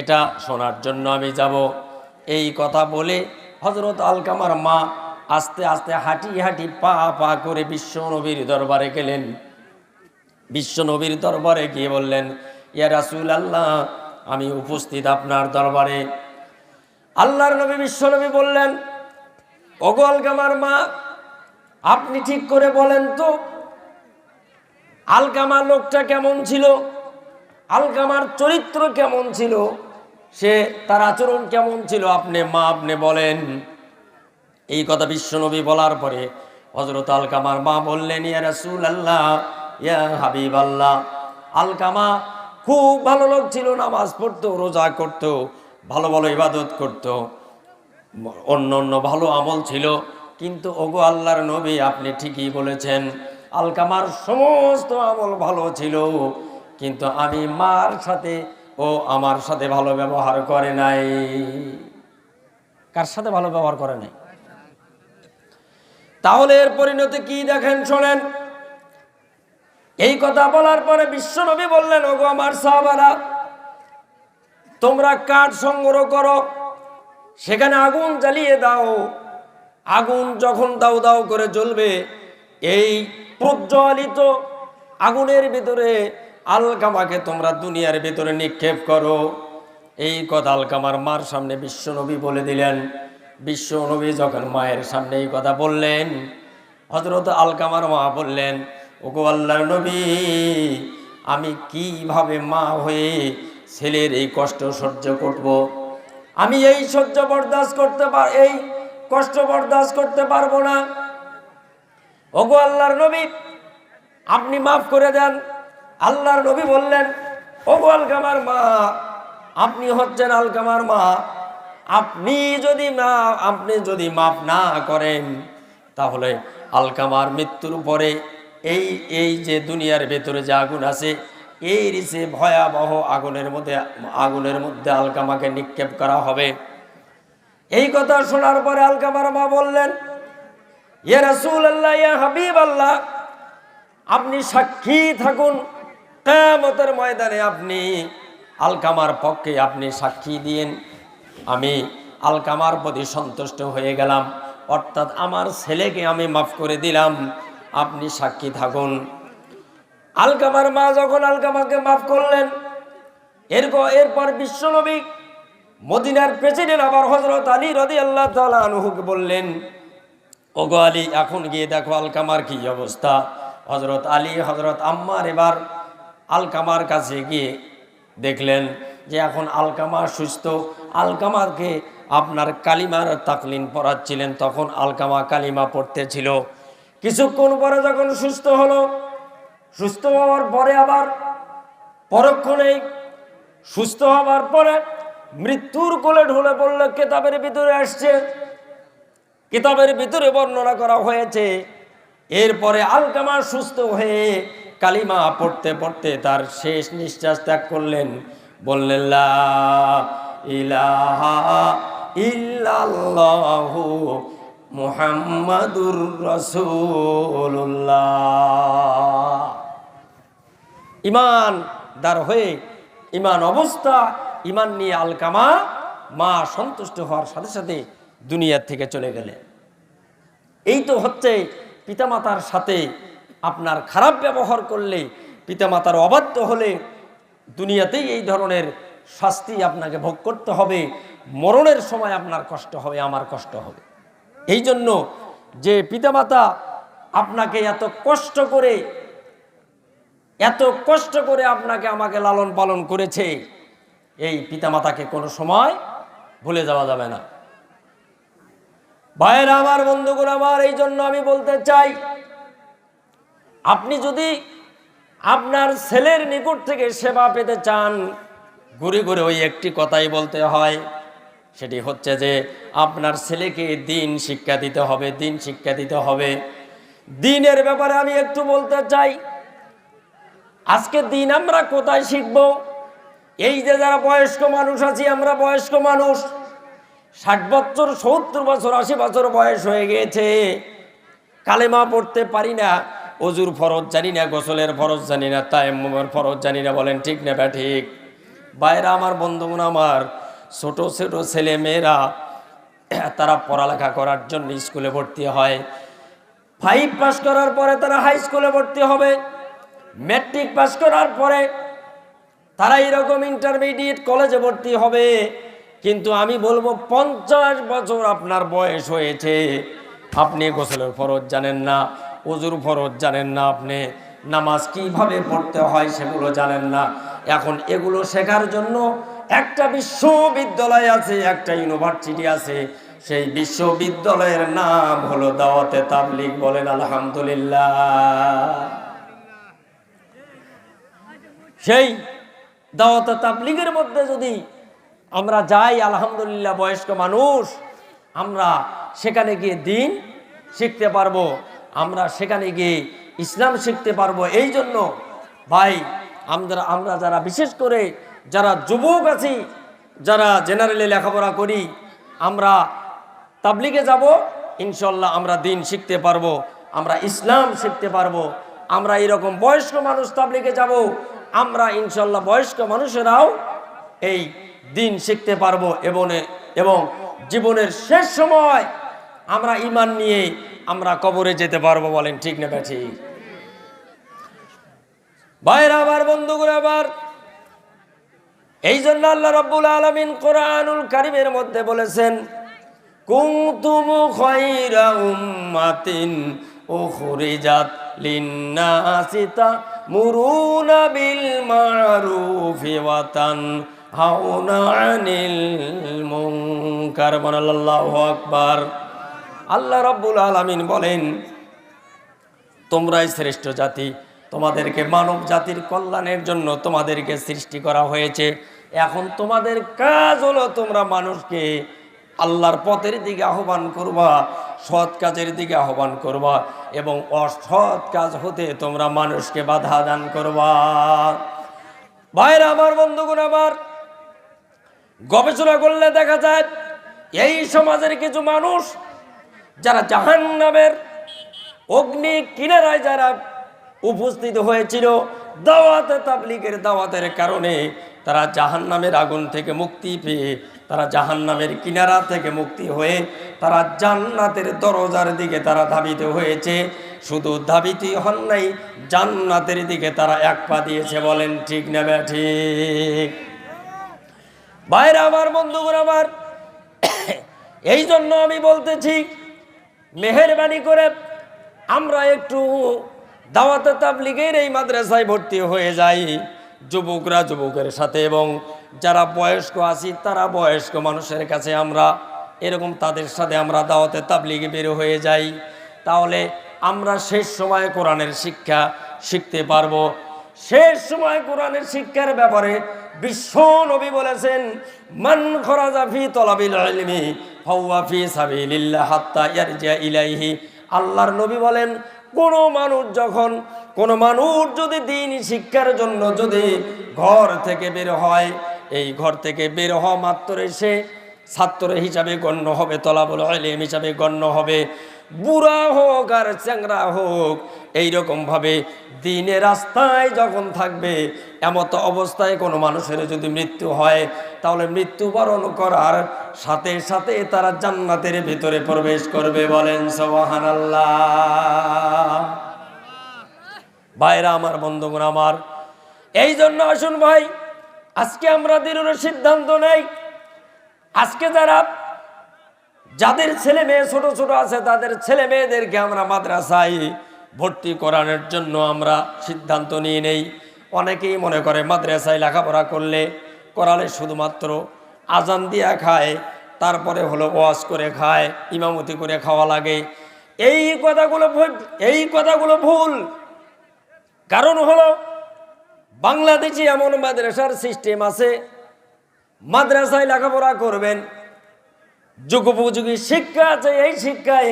এটা শোনার জন্য আমি যাব। এই কথা বলে হযরত আলকামার মা আস্তে আস্তে হাঁটি হাঁটি পা পা করে বিশ্ব নবীর দরবারে গেলেন। বিশ্ব নবীর দরবারে গিয়ে বললেন, ইয়া রাসূলুল্লাহ, আমি উপস্থিত আপনার দরবারে। আল্লাহর নবী বিশ্ব নবী বললেন, ওগো আলকামার মা, আপনি ঠিক করে বলেন তো, আলকামা লোকটা কেমন ছিল, আলকামার চরিত্র কেমন ছিল, সে তার আচরণ কেমন ছিল, আপনি বলেন। এই কথা বিশ্বনবী বলার পরে হযরত আলকামার মা বললেন, ইয়া রাসূলুল্লাহ, ইয়া হাবিবাল্লাহ, আলকামা খুব ভালো লোক ছিল, নামাজ পড়তো, রোজা করতো, ভালো ভালো ইবাদত করতো, অন্য ভালো আমল ছিল। কিন্তু ওগো আল্লাহর নবী, আপনি ঠিকই বলেছেন, আলকামার সমস্ত আমল ভালো ছিল, কিন্তু আমি মার সাথে ও আমার সাথে ভালো ব্যবহার করে নাই। কার সাথে ভালো ব্যবহার করে নাই? তাহলে এর পরিণতি কি দেখেন, শোনেন। এই কথা বলার পরে বিশ্বনবী বললেন, ওগো আমার সাহাবারা, তোমরা কাঠ সংগ্রহ করো, সেখানে আগুন জ্বালিয়ে দাও। আগুন যখন দাউ দাউ করে জ্বলবে, এই প্রজ্বলিত আগুনের ভিতরে আলকামাকে তোমরা দুনিয়ার ভিতরে নিক্ষেপ করো। এই কথা আলকামার মার সামনে বিশ্বনবী বলে দিলেন। বিশ্বনবী যখন মায়ের সামনে এই কথা বললেন, হযরত আলকামার মা বললেন, ওগো আল্লাহর নবী, আমি কিভাবে মা হয়ে ছেলের এই কষ্ট সহ্য করব? আমি এই কষ্ট বরদাস্ত করতে পারবো না। ওগো আল্লাহর নবী, আপনি মাফ করে দেন। আল্লাহর নবী বললেন, ওগো আলকামার মা, আপনি হচ্ছেন আলকামার মা, আপনি যদি মাফ না করেন তাহলে আলকামার মৃত্যুর পরে এই যে দুনিয়ার ভেতরে যে আগুন আছে, এর যে ভয়াবহ আগুনের মধ্যে আলকামাকে নিক্ষেপ করা হবে। এই কথা শোনার পরে আলকামার মা বললেন, ইয়া রাসূলুল্লাহ, ইয়া হাবিবাল্লাহ, আপনি সাক্ষী থাকুন, কিয়ামতের ময়দানে আপনি আলকামার পক্ষে আপনি সাক্ষী দিয়েন। আমি আলকামার প্রতি সন্তুষ্ট হয়ে গেলাম, অর্থাৎ আমার ছেলেকে আমি মাফ করে দিলাম, আপনি সাক্ষী থাকুন। আলকামার মা যখন আলকামাকে মাফ করলেন, এরপর বিশ্বনবী মদিনার প্রেসিডেন্ট আবার হযরত আলী রাদিয়াল্লাহু তাআলা আনহুকে বললেন, ওগো আলী, এখন গিয়ে দেখো আলকামার কি অবস্থা। হযরত আলী, হযরত আম্মার এবার আলকামার কাছে গিয়ে দেখলেন যে এখন আলকামা সুস্থ। আলকামাকে আপনার কালিমার তাকলিন পড়াচ্ছিলেন, তখন আলকামা কালিমা পড়তেছিল। কিছুক্ষণ পরে যখন সুস্থ হলো, সুস্থ হওয়ার পরে আবার পরক্ষণেই সুস্থ হওয়ার পরে মৃত্যুর কোলে ঢলে পড়লে কিতাবের ভিতরে আসছে, কিতাবের ভিতরে বর্ণনা করা হয়েছে। এরপরে আলকামা সুস্থ হয়ে কালিমা পড়তে পড়তে তার শেষ নিঃশ্বাস ত্যাগ করলেন, বললেন লা ইলাহা ইল্লাল্লাহু মুহাম্মাদুর রাসূলুল্লাহ। ইমানদার হয়ে ইমান অবস্থা, ইমান নিয়ে আলকামা মা সন্তুষ্ট হওয়ার সাথে সাথে দুনিয়ার থেকে চলে গেলেন। এই তো হচ্ছে পিতামাতার সাথে আপনার খারাপ ব্যবহার করলে, পিতামাতার অবাধ্য হলে দুনিয়াতেই এই ধরনের শাস্তি আপনাকে ভোগ করতে হবে। মরণের সময় আপনার কষ্ট হবে, আমার কষ্ট হবে। এই জন্য যে পিতামাতা আপনাকে এত কষ্ট করে আপনাকে আমাকে লালন পালন করেছে, এই পিতামাতাকে কোনো সময় ভুলে যাওয়া যাবে না। ভাইয়েরা আমার, বন্ধুগণ আমার, এই জন্য আমি বলতে চাই, আপনি যদি আপনার ছেলের নিকট থেকে সেবা পেতে চান, ঘুরে ঘুরে ওই একটি কথাই বলতে হয়, সেটি হচ্ছে যে আপনার ছেলেকে দিন শিক্ষা দিতে হবে, দিন শিক্ষা দিতে হবে। দিনের ব্যাপারে আমি একটু বলতে চাই। আজকে দিন আমরা কোথায় শিখব? এই যে যারা বয়স্ক মানুষ আছি, আমরা বয়স্ক মানুষ, 60 বছর, 70 বছর, 80 বছর বয়স হয়ে গিয়েছে, কালেমা পড়তে পারি না, অজুর ফরজ জানি না, গোসলের ফরজ জানি না, তায়াম্মুমের ফরজ জানি না। বলেন ঠিক না ঠিক? বাইরা আমার, বন্ধুগণ আমার, ছোট ছোট ছেলে মেয়েরা তারা পড়ালেখা করার জন্য স্কুলে ভর্তি হয়। 5 পাস করার পরে তারা হাই স্কুলে ভর্তি হবে। ম্যাট্রিক পাস করার পরে তারা এরকম ইন্টারমিডিয়েট কলেজে ভর্তি হবে। কিন্তু আমি বলবো 50 বছর আপনার বয়স হয়েছে, আপনি গোসলের ফরজ জানেন না, ওজুর ফরজ জানেন না, আপনি নামাজ কিভাবে পড়তে হয় সেগুলো জানেন না। এখন এগুলো শেখার জন্য একটা বিশ্ববিদ্যালয় আছে, একটা ইউনিভার্সিটি আছে, সেই বিশ্ববিদ্যালয়ের নাম হলো দাওয়াতে তাবলীগ। বলেন আলহামদুলিল্লাহ। সেই দাওয়াতে তাবলীগের মধ্যে যদি আমরা যাই, আলহামদুলিল্লাহ, বয়স্ক মানুষ, আমরা সেখানে গিয়ে দিন শিখতে পারবো, আমরা সেখানে গিয়ে ইসলাম শিখতে পারবো। এই জন্য ভাই, আমরা যারা, বিশেষ করে যারা যুবক আছি, যারা জেনারেলে লেখাপড়া করি, আমরা তাবলীগে যাব, ইনশাল্লাহ আমরা দিন শিখতে পারবো, আমরা ইসলাম শিখতে পারবো। আমরা এরকম বয়স্ক মানুষ তাবলীগে যাব, আমরা ইনশাল্লাহ বয়স্ক মানুষেরাও এই দিন শিখতে পারবো, এবং জীবনের শেষ সময় আমরা ঈমান নিয়ে আমরা কবরে যেতে পারবো। বলেন ঠিক না ঠিক? ভাইরা আমার, বন্ধুগণ আমার, এই জন্য আল্লাহ রাব্বুল আলামিন কোরআনুল কারীমের মধ্যে বলেছেন, কুনতুম খায়রা উম্মাতিন উখরিজাত লিন্নাসি তা'মুরুনা বিল মা'রুফি ওয়া তানহাউনা আনিল মুনকার। আল্লাহু আকবার। আল্লাহ রাব্বুল আলামিন বলেন, তোমরাই শ্রেষ্ঠ জাতি, তোমাদেরকে মানব জাতির কল্যাণের জন্য তোমাদেরকে সৃষ্টি করা হয়েছে। এখন তোমাদের কাজ হলো তোমরা মানুষকে আল্লাহর পথের দিকে আহ্বান করবা, সৎ কাজের দিকে আহ্বান করবা, এবং অসৎ কাজ হতে তোমরা মানুষকে বাধা দান করবা। ভাইরা আমার, বন্ধুগণ আমার, গবেষণা করলে দেখা যায় এই সমাজের কিছু মানুষ যারা জাহান্নামের অগ্নি কিনারায় যারা উপস্থিত হয়েছিল, দাওয়াতে তাবলীগের দাওয়াতের কারণে তারা জাহান্নামের আগুন থেকে মুক্তি পেয়ে, তারা জাহান্নামের কিনারা থেকে মুক্তি হয়ে তারা জান্নাতের দরজার দিকে তারা ধাবিত হয়েছে। শুধু ধাবিতই হন নাই, জান্নাতের দিকে তারা এক পা দিয়েছে। বলেন ঠিক না ঠিক? ভাইরা আমার, বন্ধুগণ আমার, এই জন্য আমি বলতেছি, মেহেরবানি করে আমরা একটু দাওয়াতে তাবলীগের এই মাদ্রাসায় ভর্তি হয়ে যাই, যুবকরা যুবকের সাথে, এবং যারা বয়স্ক আছি তারা বয়স্ক মানুষের কাছে আমরা এরকম তাদের সাথে আমরা দাওয়াতে তাবলীগে বের হয়ে যাই। তাহলে আমরা শেষ সময়ে কোরআনের শিক্ষা শিখতে পারবো। শেষ সময় কোরআনের শিক্ষার ব্যাপারে বিশ্ব নবী বলেছেন, মান খরাজা ফি তলাবিল ইলমি ফাহুয়া ফি সাবিলিল্লাহ হাত্তা ইয়ারজিয়া ইলাইহি। আল্লাহর নবী বলেন, কোনো মানুষ যদি দ্বীন শিক্ষার জন্য যদি ঘর থেকে বের হয়, এই ঘর থেকে বের হওয়া মাত্রই সে ছাত্র হিসাবে গণ্য হবে, তলাবুল ইলম হিসাবে গণ্য হবে। বুড়া হোক আর চ্যাংরা হোক, এইরকমভাবে দ্বীনের রাস্তায় যখন থাকবে, এমত অবস্থায় কোনো মানুষের যদি মৃত্যু হয়, তাহলে মৃত্যুবরণ করার সাথে সাথে তারা জান্নাতের ভিতরে প্রবেশ করবে। বলেন সুবহানাল্লাহ। ভাইরা আমার, বন্ধুগণ আমার, এই জন্য আসুন ভাই, আজকে আমরা দৃঢ় সিদ্ধান্ত নেই, আজকে যাদের ছেলে মেয়ে ছোট ছোট আছে তাদের ছেলে মেয়েদেরকে আমরা মাদ্রাসায় ভর্তি করানোর জন্য আমরা সিদ্ধান্ত নিয়ে নেই। অনেকেই মনে করে মাদ্রাসায় লেখাপড়া করালে শুধুমাত্র আজান দিয়া খায়, তারপরে হলো ওয়াজ করে খায়, ইমামতি করে খাওয়া লাগে। এই কথাগুলো ভুল। কারণ হলো, বাংলাদেশে এমন মাদ্রাসার সিস্টেম আছে, মাদ্রাসায় লেখাপড়া করবেন, যুগোপযোগী শিক্ষা আছে, এই শিক্ষায়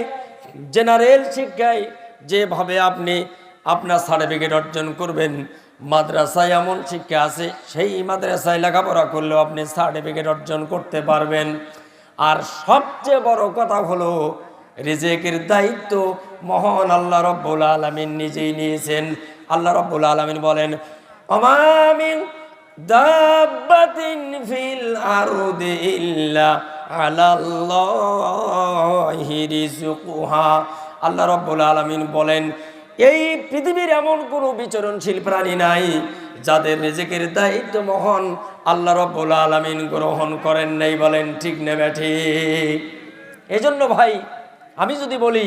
জেনারেল শিক্ষায় যেভাবে আপনি আপনার সার্টিফিকেট অর্জন করবেন, মাদ্রাসায় এমন শিক্ষা আছে, সেই মাদ্রাসায় লেখাপড়া করলেও আপনি সার্টিফিকেট অর্জন করতে পারবেন। আর সবচেয়ে বড় কথা হলো, রিজিকের দায়িত্ব মহান আল্লাহ রাব্বুল আলামিন নিজেই নিয়েছেন। আল্লাহ রাব্বুল আলামিন বলেন, ওমা মিন দাব্বাতিন ফিল আরদি ইল্লা আলাল্লাহি রিজকুহা। আল্লাহ রাব্বুল আলামিন বলেন, এই পৃথিবীর এমন কোনো বিচরণশীল প্রাণী নাই যাদের রিজিকের দায়িত্ব মহান আল্লাহ রাব্বুল আলামিন গ্রহণ করেন নাই। বলেন ঠিক না ঠিক? এই জন্য ভাই, আমি যদি বলি